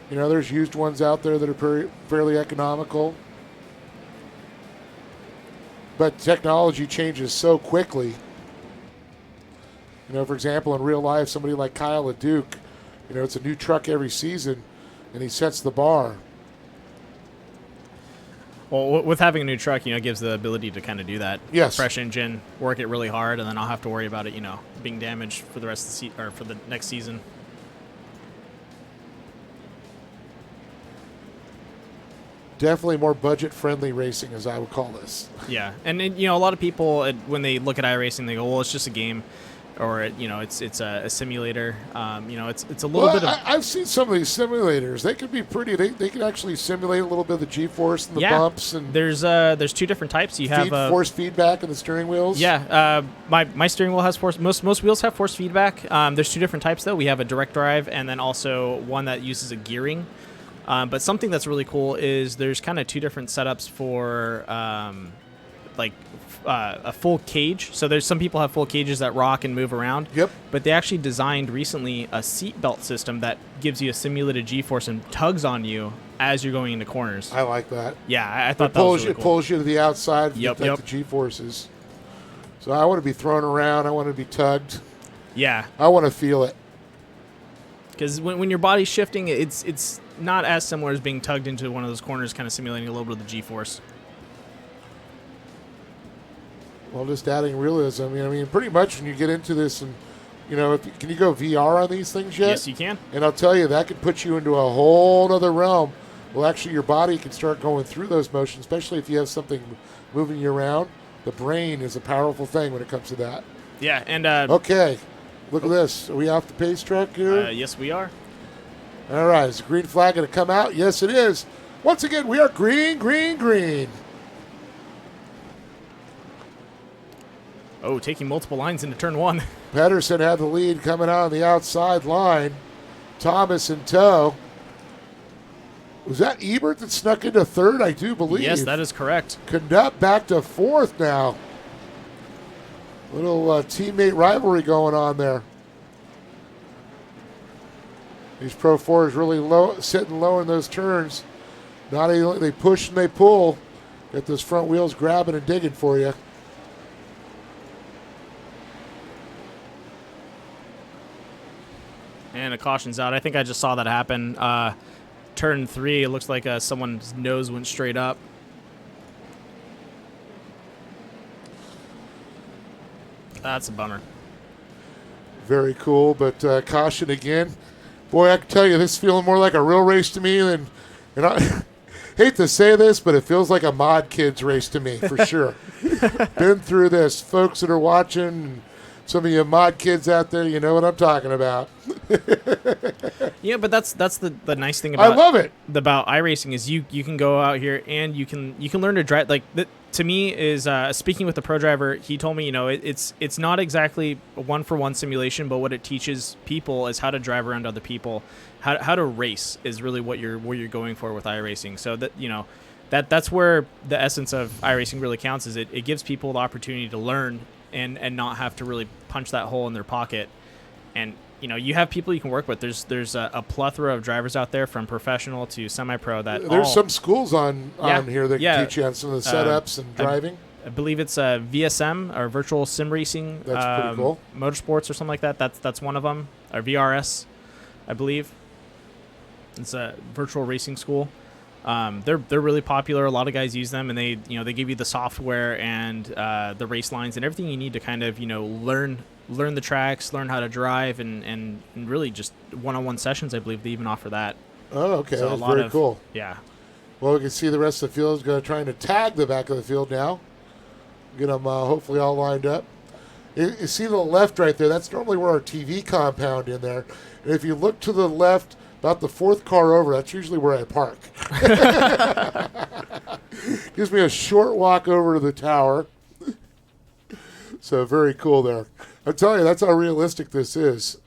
There's used ones out there that are fairly economical. But technology changes so quickly. For example, in real life, somebody like Kyle at Duke, it's a new truck every season, and he sets the bar. Well, with having a new truck, it gives the ability to kind of do that. Yes. Fresh engine, work it really hard, and then I'll have to worry about it, being damaged for the rest of the or for the next season. Definitely more budget-friendly racing, as I would call this. Yeah, and a lot of people when they look at iRacing, they go, "Well, it's just a game," or it's a simulator. It's a little bit of. I've seen some of these simulators. They can be pretty. They can actually simulate a little bit of the G-force and the bumps and. There's two different types. You have force feedback in the steering wheels. Yeah, my steering wheel has force. Most wheels have force feedback. There's two different types though. We have a direct drive and then also one that uses a gearing. But something that's really cool is there's kind of two different setups for a full cage. So there's some people have full cages that rock and move around. Yep. But they actually designed recently a seat belt system that gives you a simulated G-force and tugs on you as you're going into corners. I like that. Yeah, I thought that was really cool. It pulls you to the outside. Yep. The G-forces. So I want to be thrown around. I want to be tugged. Yeah. I want to feel it. Because when your body's shifting, it's not as similar as being tugged into one of those corners, kind of simulating a little bit of the G-force. Well, just adding realism. I mean, pretty much when you get into this, and can you go VR on these things yet? Yes, you can. And I'll tell you, that could put you into a whole other realm. Well, actually, your body can start going through those motions, especially if you have something moving you around. The brain is a powerful thing when it comes to that. Yeah, and okay. Look at this. Are we off the pace track here? Yes, we are. All right. Is the green flag going to come out? Yes, it is. Once again, we are green, green, green. Oh, taking multiple lines into turn one. Pedersen had the lead coming out on the outside line. Thomas in tow. Was that Ebert that snuck into third? I do believe. Yes, that is correct. Canutt back to fourth now. Little teammate rivalry going on there. These Pro 4s really low, sitting low in those turns. Not only they push and they pull. Get those front wheels grabbing and digging for you. And a caution's out. I think I just saw that happen. Turn 3, it looks like someone's nose went straight up. That's a bummer. Very cool, but caution again. Boy, I can tell you, this is feeling more like a real race to me than, and I hate to say this, but it feels like a Mod Kids race to me, for sure. Been through this. Folks that are watching, some of you Mod Kids out there, you know what I'm talking about. Yeah, but that's the nice thing about I love it. About iRacing is you can go out here and you can learn to drive. Like to me is speaking with the pro driver, he told me it's not exactly a 1-for-1 simulation, but what it teaches people is how to drive around other people, how to race is really what you're going for with iRacing. So that that's where the essence of iRacing really counts. Is it gives people the opportunity to learn and not have to really punch that hole in their pocket. And you have people you can work with. There's a plethora of drivers out there, from professional to semi-pro. There's some schools on here that teach you on some of the setups and driving. I believe it's VSM, or Virtual Sim Racing. That's pretty cool. Motorsports or something like that. That's one of them. Or VRS, I believe. It's a virtual racing school. They're really popular. A lot of guys use them, and they give you the software and the race lines and everything you need to kind of learn the tracks, learn how to drive, and really just one-on-one sessions. I believe they even offer that. Oh, okay. So That's very cool. Yeah. Well, we can see the rest of the field is going to try to tag the back of the field now. Get them hopefully all lined up. You see the left right there? That's normally where our TV compound in there. And if you look to the left, about the fourth car over, that's usually where I park. Gives me a short walk over to the tower. So very cool there. I'm telling you, that's how realistic this is.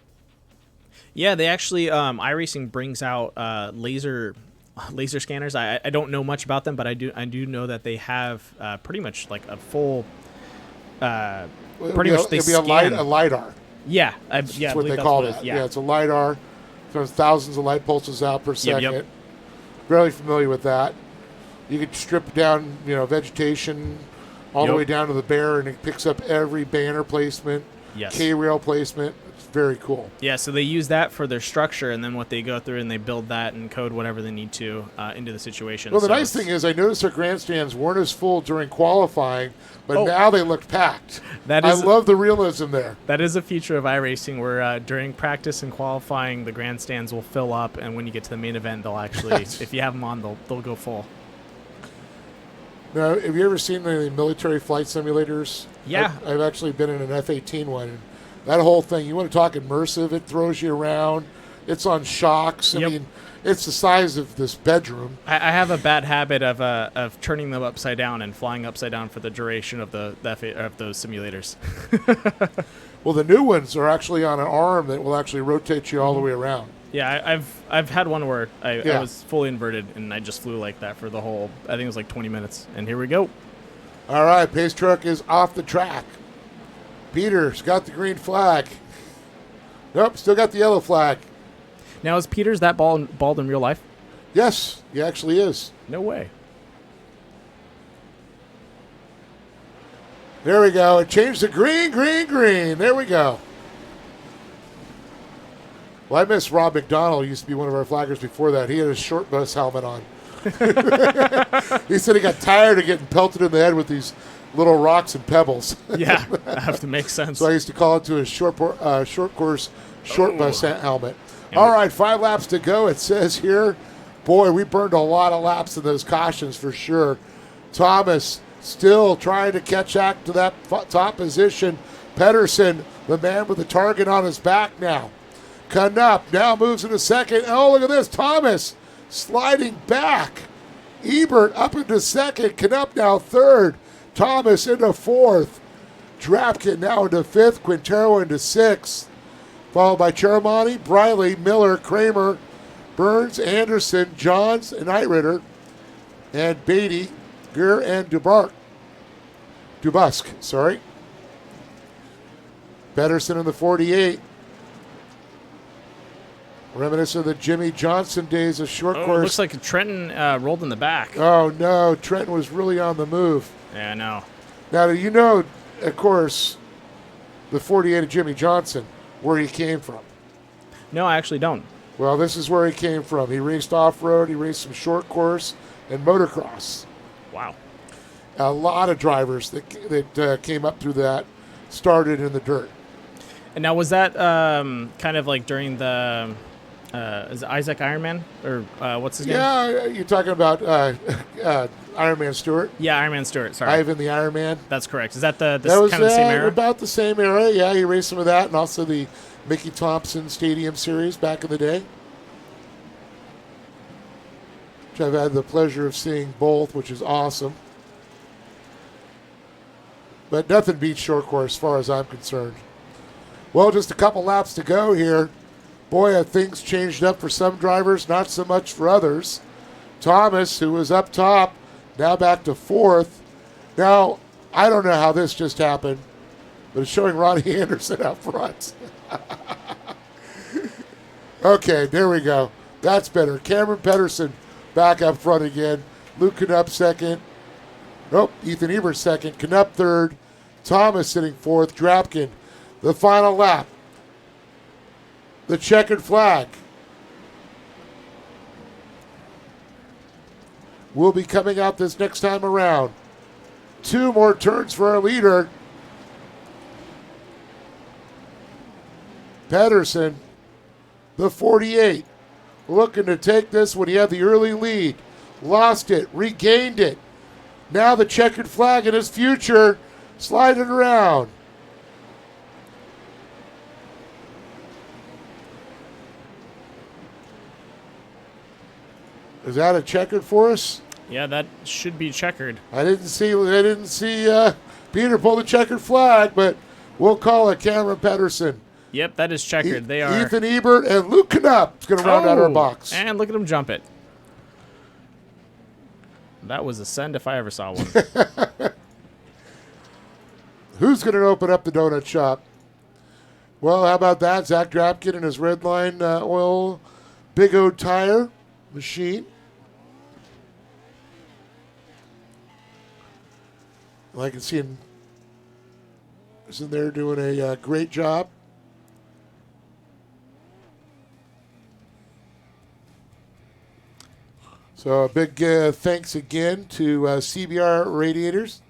Yeah, they actually iRacing brings out laser scanners. I don't know much about them, but I do know that they have pretty much like a full pretty much they It'd be scan. a LiDAR. Yeah, That's I what believe they that's call what it. it is. Yeah, it's a LiDAR. Throws thousands of light pulses out per second. Yep. Really familiar with that. You could strip down, vegetation all the Yep. way down to the bear, and it picks up every banner placement, Yes. K-rail placement. It's very cool. Yeah, so they use that for their structure, and then what they go through and they build that and code whatever they need to into the situation. Well, the So nice thing is I noticed our grandstands weren't as full during qualifying, but Oh. now they look packed. That I is- love the realism there. that is a feature of iRacing where during practice and qualifying, the grandstands will fill up, and when you get to the main event, they'll actually, if you have them on, they'll go full. Now, have you ever seen the military flight simulators? Yeah. I've actually been in an F-18 one. And that whole thing, you want to talk immersive, it throws you around. It's on shocks. I Yep. mean, it's the size of this bedroom. I have a bad habit of turning them upside down and flying upside down for the duration of of those simulators. Well, the new ones are actually on an arm that will actually rotate you all the way around. Yeah, I've had one where I Yeah. was fully inverted and I just flew like that for the whole, I think it was like 20 minutes. And here we go. All right, pace truck is off the track. Peter's got the green flag. Nope, still got the yellow flag. Now, is Peters that bald in real life? Yes, he actually is. No way. There we go. It changed to green, green, green. There we go. Well, I miss Rob McDonald. He used to be one of our flaggers before that. He had his short bus helmet on. He said he got tired of getting pelted in the head with these little rocks and pebbles. Yeah, that have to make sense. So I used to call it to his short course short bus helmet. All right, 5 laps to go. It says here, boy, we burned a lot of laps in those cautions for sure. Thomas still trying to catch back to that top position. Pedersen, the man with the target on his back now. Knupp now moves into second. Oh, look at this. Thomas sliding back. Ebert up into second. Knupp now third. Thomas into fourth. Drapkin now into fifth. Quintero into sixth. Followed by Ceremony, Briley, Miller, Kramer, Burns, Anderson, Johns, and Eitritter. And Beatty, Gere, and Dubusk, sorry. Pedersen in the 48. Reminiscent of the Jimmy Johnson days of short Oh, it course. looks like Trenton rolled in the back. Oh, no. Trenton was really on the move. Yeah, I know. Now, do you know, of course, the 48 of Jimmy Johnson, where he came from? No, I actually don't. Well, this is where he came from. He raced off-road. He raced some short course and motocross. Wow. A lot of drivers that came up through that started in the dirt. And now, was that kind of like during the is it Isaac Ironman or what's his name? Yeah, you're talking about Ironman Stewart. Yeah, Ironman Stewart. Sorry, Ivan the Ironman. that's correct. Is that the That was kind of the same era? about the same era. Yeah, he raced some of that, and also the Mickey Thompson Stadium Series back in the day, which I've had the pleasure of seeing both, which is awesome. But nothing beats short course as far as I'm concerned. Well, just a couple laps to go here. Boy, have things changed up for some drivers, not so much for others. Thomas, who was up top, now back to fourth. Now, I don't know how this just happened, but it's showing Ronnie Anderson out front. Okay, there we go. That's better. Cameron Pedersen back up front again. Luke Knupp second. Nope, Ethan Ebert second. Knupp third. Thomas sitting fourth. Drapkin, the final lap. The checkered flag will be coming out this next time around. 2 more turns for our leader. Pedersen, the 48, looking to take this when he had the early lead. Lost it, regained it. Now the checkered flag in his future, sliding around. Is that a checkered for us? Yeah, that should be checkered. I didn't see Peter pull the checkered flag, but we'll call it Cameron Pedersen. Yep, that is checkered. They are. Ethan Ebert and Luke Knupp is going to round out our box. And look at him jump it. That was a send if I ever saw one. Who's going to open up the donut shop? Well, how about that? Zach Drapkin and his Redline oil Big O tire machine. I can see him is in there doing a great job. So a big thanks again to CBR Radiators,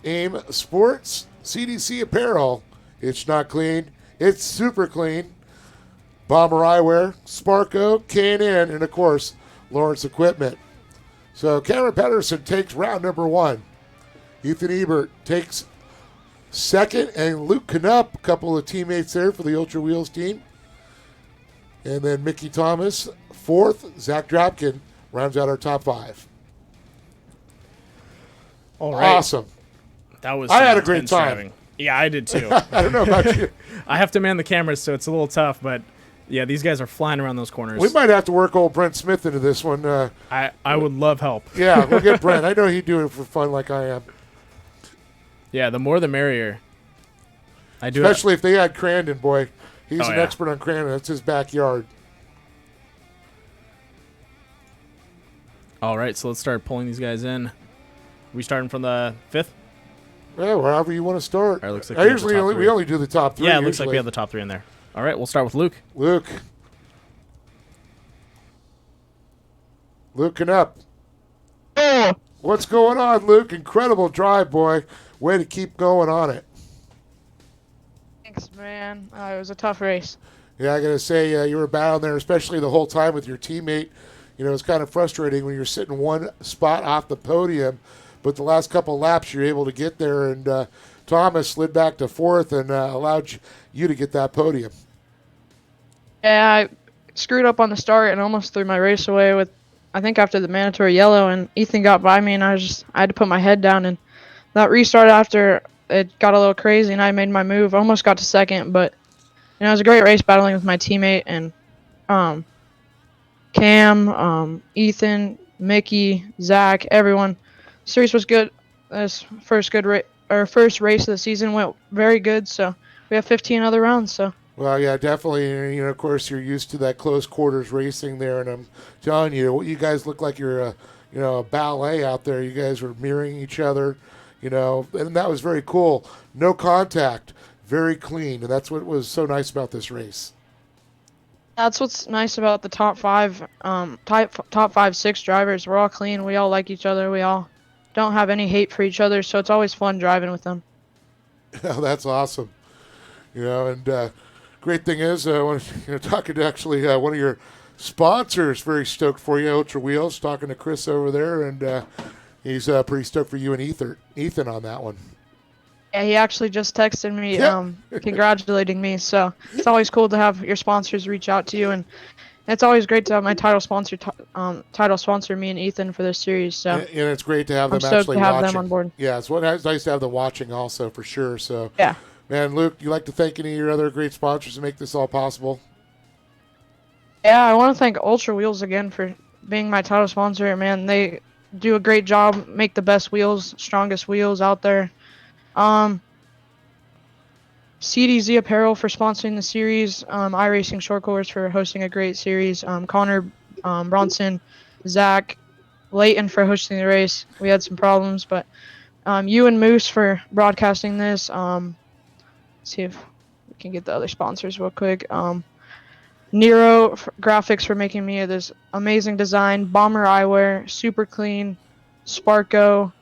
AIM Sports, CDC Apparel. It's not clean. It's super clean. Bomber Eyewear, Sparco, K&N, and of course, Lawrence Equipment. So Cameron Pedersen takes round number 1. Ethan Ebert takes second, and Luke Knupp, a couple of teammates there for the Ultra Wheels team. And then Mickey Thomas, fourth. Zach Drapkin rounds out our top 5. All right. Awesome. That was. I had a great intense time. driving. Yeah, I did too. I don't know about you. I have to man the cameras, so it's a little tough, but yeah, these guys are flying around those corners. We might have to work old Brent Smith into this one. I would love help. Yeah, we'll get Brent. I know he'd do it for fun like I am. Yeah, the more the merrier. I do. Especially if they had Crandon, boy. He's Oh, an yeah. expert on Crandon. That's his backyard. All right, so let's start pulling these guys in. We starting from the 5th? Yeah, wherever you want to start. All right, looks like I we have the usually top only, three. we only do the top 3. Yeah, it looks like usually. we have the top 3 in there. All right, we'll start with Luke. Luke Knupp. Oh, What's going on, Luke? Incredible drive, boy. Way to keep going on it. Thanks, man. It was a tough race. Yeah, I got to say, you were battling there, especially the whole time with your teammate. You know, it's kind of frustrating when you're sitting one spot off the podium, but the last couple laps you're able to get there, and Thomas slid back to 4th and allowed you to get that podium. Yeah, I screwed up on the start and almost threw my race away with, I think, after the mandatory yellow, and Ethan got by me, and I had to put my head down, and that restart after it got a little crazy, and I made my move. Almost got to 2nd, but you know, it was a great race battling with my teammate and Cam, Ethan, Mickey, Zach, everyone. Series was good. This first race of the season went very good. So we have 15 other rounds. So Well, yeah, definitely. You know, of course, you're used to that close quarters racing there, and I'm telling you, you guys look like you're a ballet out there. You guys were mirroring each other, and that was very cool. No contact, very clean, and that's what was so nice about this race. that's what's nice about the top 5, top 5, 6 drivers. We're all clean. We all like each other. We all don't have any hate for each other. So it's always fun driving with them. Oh, that's awesome. And great thing is, talking to actually one of your sponsors, very stoked for you, Ultra Wheels, talking to Chris over there, and he's pretty stoked for you and Ethan on that one. Yeah, he actually just texted me, Yeah. congratulating me. So it's always cool to have your sponsors reach out to you, and it's always great to have my title sponsor me and Ethan for this series. So And it's great to have I'm them stoked actually to have watching. them on board. Yeah, it's nice to have them watching also, for sure. So, Yeah. man, Luke, you like to thank any of your other great sponsors to make this all possible? Yeah, I want to thank Ultra Wheels again for being my title sponsor. Man, they do a great job, make the best wheels, strongest wheels out there. CDZ Apparel for sponsoring the series. iRacing Short Course for hosting a great series. Connor, Bronson, Zach, Leighton for hosting the race. We had some problems, but you and Moose for broadcasting this. Let's see if we can get the other sponsors real quick. Nero Graphics for making me this amazing design. Bomber Eyewear, Super Clean, Sparco.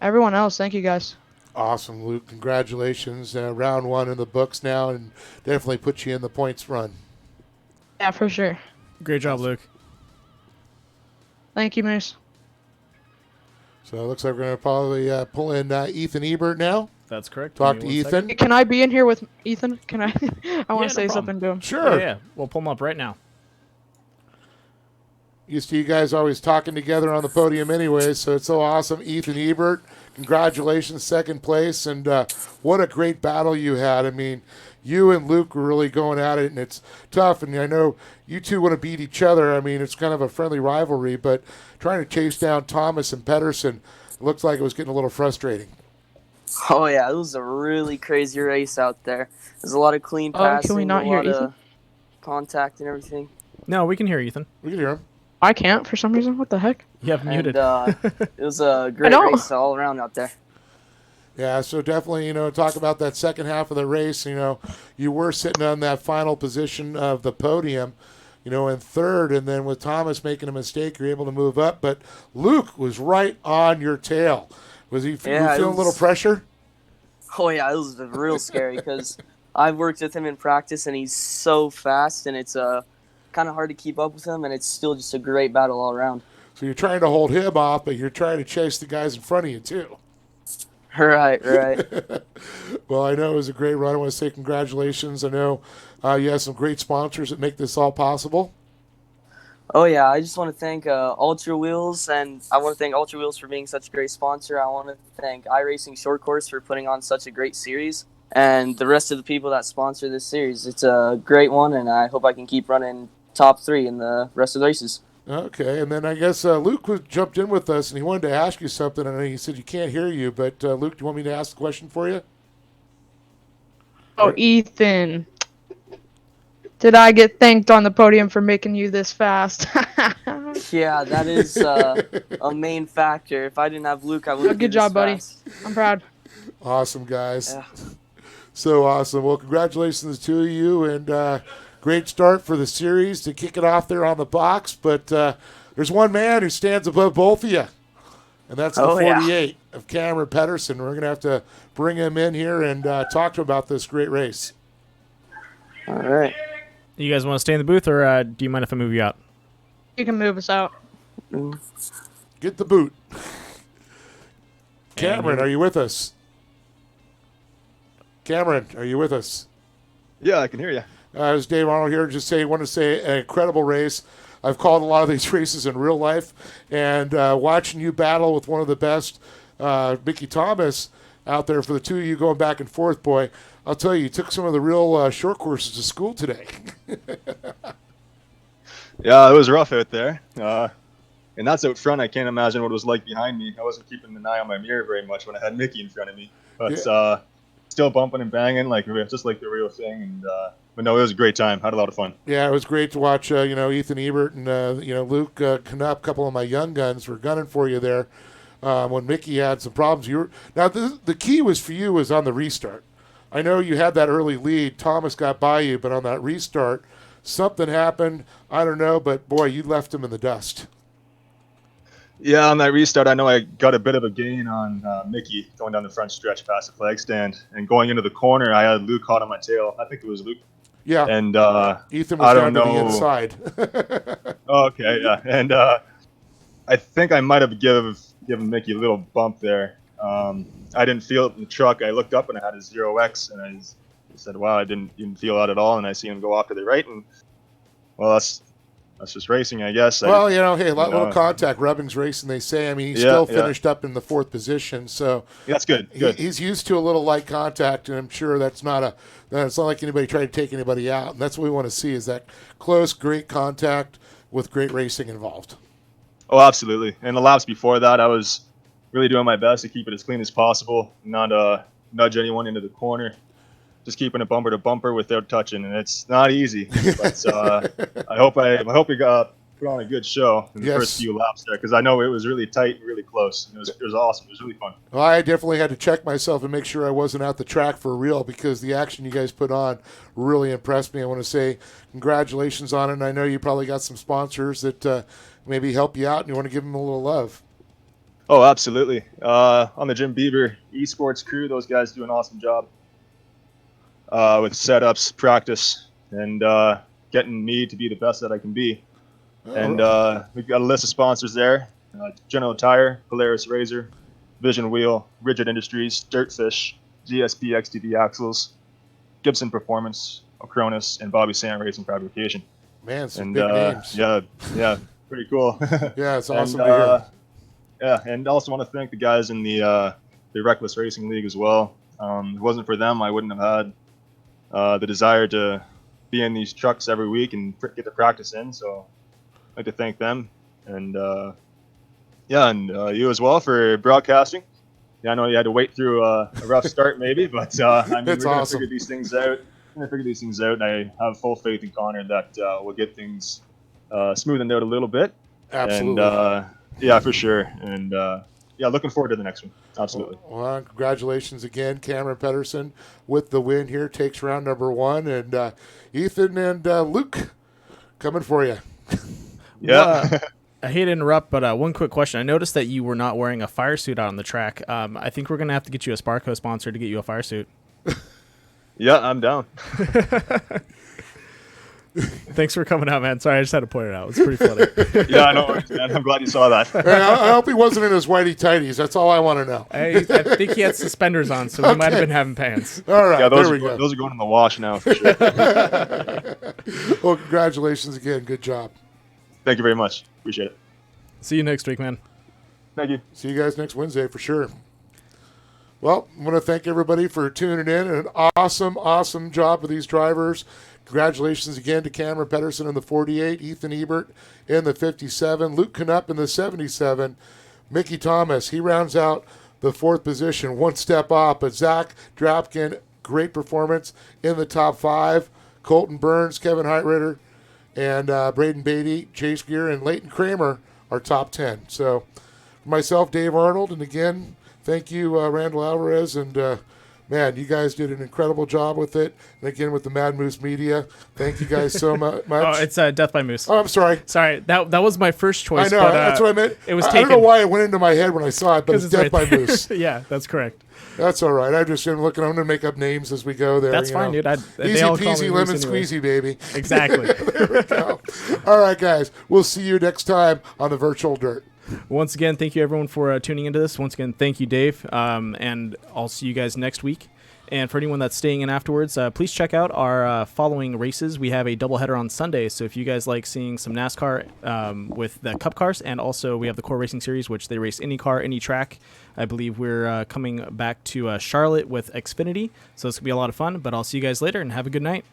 Everyone else, thank you guys. Awesome, Luke. Congratulations. Round 1 in the books now, and definitely put you in the points run. Yeah, for sure. Great job, Luke. Thank you, Moose. So it looks like we're going to probably pull in Ethan Ebert now. That's correct. Talk Give to me 1 Ethan. second. Can I be in here with Ethan? Can I? I want no to say problem. something to him. Sure. Yeah, we'll pull him up right now. Used to you guys always talking together on the podium anyway, so it's so awesome. Ethan Ebert, congratulations, second place, and what a great battle you had. I mean, you and Luke were really going at it, and it's tough, and I know you two want to beat each other. I mean, it's kind of a friendly rivalry, but trying to chase down Thomas and Pedersen, it looked like it was getting a little frustrating. Oh yeah, it was a really crazy race out there. There's a lot of clean passing, can we not a hear lot Ethan? of contact and everything. No, we can hear Ethan. We can hear him. I can't for some reason. What the heck? You have muted. And it was a great know. race all around out there. Yeah, so definitely, talk about that second half of the race. You were sitting on that final position of the podium, in third, and then with Thomas making a mistake, you're able to move up. But Luke was right on your tail. Was he feeling a little pressure? Oh yeah, it was real scary because I've worked with him in practice, and he's so fast, and it's kind of hard to keep up with him, and it's still just a great battle all around. So you're trying to hold him off, but you're trying to chase the guys in front of you, too. Right. Well, I know it was a great run. I want to say congratulations. I know you have some great sponsors that make this all possible. Oh yeah, I just want to thank Ultra Wheels, and I want to thank Ultra Wheels for being such a great sponsor. I want to thank iRacing Short Course for putting on such a great series, and the rest of the people that sponsor this series. It's a great one, and I hope I can keep running top 3 in the rest of the races. Okay, and then I guess Luke jumped in with us, and he wanted to ask you something, and he said you can't hear you, but Luke, do you want me to ask the question for you? Oh, Ethan. Did I get thanked on the podium for making you this fast? Yeah, that is a main factor. If I didn't have Luke, I wouldn't. Good job, buddy. I'm proud. Awesome, guys. Yeah. So awesome. Well, congratulations to you, and great start for the series to kick it off there on the box. But there's one man who stands above both of you, and that's the 48 of Cameron Pedersen. We're going to have to bring him in here and talk to him about this great race. All right. You guys want to stay in the booth, or do you mind if I move you out? You can move us out. Get the boot. Cameron, are you with us? Cameron, are you with us? Yeah, I can hear you. It's Dave Arnold here. Want to say an incredible race. I've called a lot of these races in real life, and watching you battle with one of the best, Mickey Thomas, out there for the two of you going back and forth, boy, I'll tell you took some of the real short courses to school today. Yeah, it was rough out there. And that's out front. I can't imagine what it was like behind me. I wasn't keeping an eye on my mirror very much when I had Mickey in front of me. But still bumping and banging, just like the real thing. And but no, it was a great time. Had a lot of fun. Yeah, it was great to watch. Ethan Ebert and Luke Knupp, a couple of my young guns, were gunning for you there when Mickey had some problems. The key was on the restart. I know you had that early lead. Thomas got by you, but on that restart, something happened. I don't know, but boy, you left him in the dust. Yeah, on that restart, I know I got a bit of a gain on Mickey going down the front stretch past the flag stand. And going into the corner, I had Luke hot on my tail. I think it was Luke. Yeah. And Ethan was down to the inside. Okay, yeah. And I think I might have given Mickey a little bump there. I didn't feel it in the truck. I looked up and I had a 0X, and I said, wow, I didn't even feel that at all. And I seen him go off to the right, and well, that's just racing, I guess. Well, hey, little contact, rubbing's racing, they say. I mean, he still finished up in the 4th position, so that's good. He's used to a little light contact, and I'm sure it's not like anybody tried to take anybody out. And that's what we want to see, is that close, great contact with great racing involved. Oh, absolutely. And the laps before that, I was really doing my best to keep it as clean as possible, not nudge anyone into the corner, just keeping it bumper to bumper without touching, and it's not easy. But I hope we got put on a good show in the first few laps there, because I know it was really tight and really close. It was awesome. It was really fun. Well, I definitely had to check myself and make sure I wasn't out the track for real, because the action you guys put on really impressed me. I want to say congratulations on it, and I know you probably got some sponsors that maybe help you out, and you want to give them a little love. Oh, absolutely. On the Jim Beaver esports crew, those guys do an awesome job with setups, practice, and getting me to be the best that I can be. And we've got a list of sponsors there: General Tire, Polaris Razor, Vision Wheel, Rigid Industries, Dirtfish, GSP XTV Axles, Gibson Performance, Ocronus, and Bobby Sand Racing Fabrication. Man, some big names. Yeah. Pretty cool. Yeah, it's And, awesome to hear. Yeah, and also want to thank the guys in the Reckless Racing League as well. If it wasn't for them, I wouldn't have had the desire to be in these trucks every week and get the practice in. So I'd like to thank them. And you as well for broadcasting. Yeah, I know you had to wait through a rough start maybe, but I mean, It's we're going to awesome. figure these things out. And I have full faith in Connor that we'll get things smoothened out a little bit. Absolutely. And yeah, for sure. And looking forward to the next one. Absolutely. Well, congratulations again, Cameron Pedersen, with the win here. Takes round number 1. And Ethan and Luke coming for you. Yeah. I hate to interrupt, but one quick question. I noticed that you were not wearing a fire suit out on the track. I think we're going to have to get you a Sparco sponsor to get you a fire suit. Yeah, I'm down. Thanks for coming out, man. Sorry, I just had to point it out. It's pretty funny. Yeah, I know. Man, I'm glad you saw that. Hey, I hope he wasn't in his whitey tighties. That's all I want to know. I think he had suspenders on, so he might have been having pants. All right, Yeah, there we go. those are going in the wash now for sure. Well, congratulations again. Good job. Thank you very much. Appreciate it. See you next week, man. Thank you. See you guys next Wednesday for sure. Well, I want to thank everybody for tuning in. An awesome job with these drivers. Congratulations again to Cameron Pedersen in the 48, Ethan Ebert in the 57, Luke Knupp in the 77, Mickey Thomas. He rounds out the 4th position, one step off. But Zach Drapkin, great performance in the top 5. Colton Burns, Kevin Heitritter, and Braden Beatty, Chase Gear, and Leighton Kramer are top 10. So for myself, Dave Arnold, and again, thank you, Randall Alvarez, and man, you guys did an incredible job with it. And again, with the Mad Moose Media, thank you guys so much. Oh, it's Death by Moose. Oh, I'm sorry. Sorry, that was my first choice. I know, but, that's what I meant. It was I taken. don't know why it went into my head when I saw it, but it's Death right by there. Moose. Yeah, that's correct. That's all right. I just am looking. I'm going to make up names as we go there. That's fine, dude. They Easy all call me peasy, Moose lemon anyways. squeezy, baby. Exactly. There we go. All right, guys. We'll see you next time on the Virtual Dirt. Once again, thank you everyone for tuning into this. Once again, thank you, Dave. And I'll see you guys next week. And for anyone that's staying in afterwards, please check out our following races. We have a doubleheader on Sunday, so if you guys like seeing some NASCAR with the Cup cars, and also we have the Core Racing Series, which they race any car, any track. I believe we're coming back to Charlotte with Xfinity, so it's going to be a lot of fun. But I'll see you guys later, and have a good night.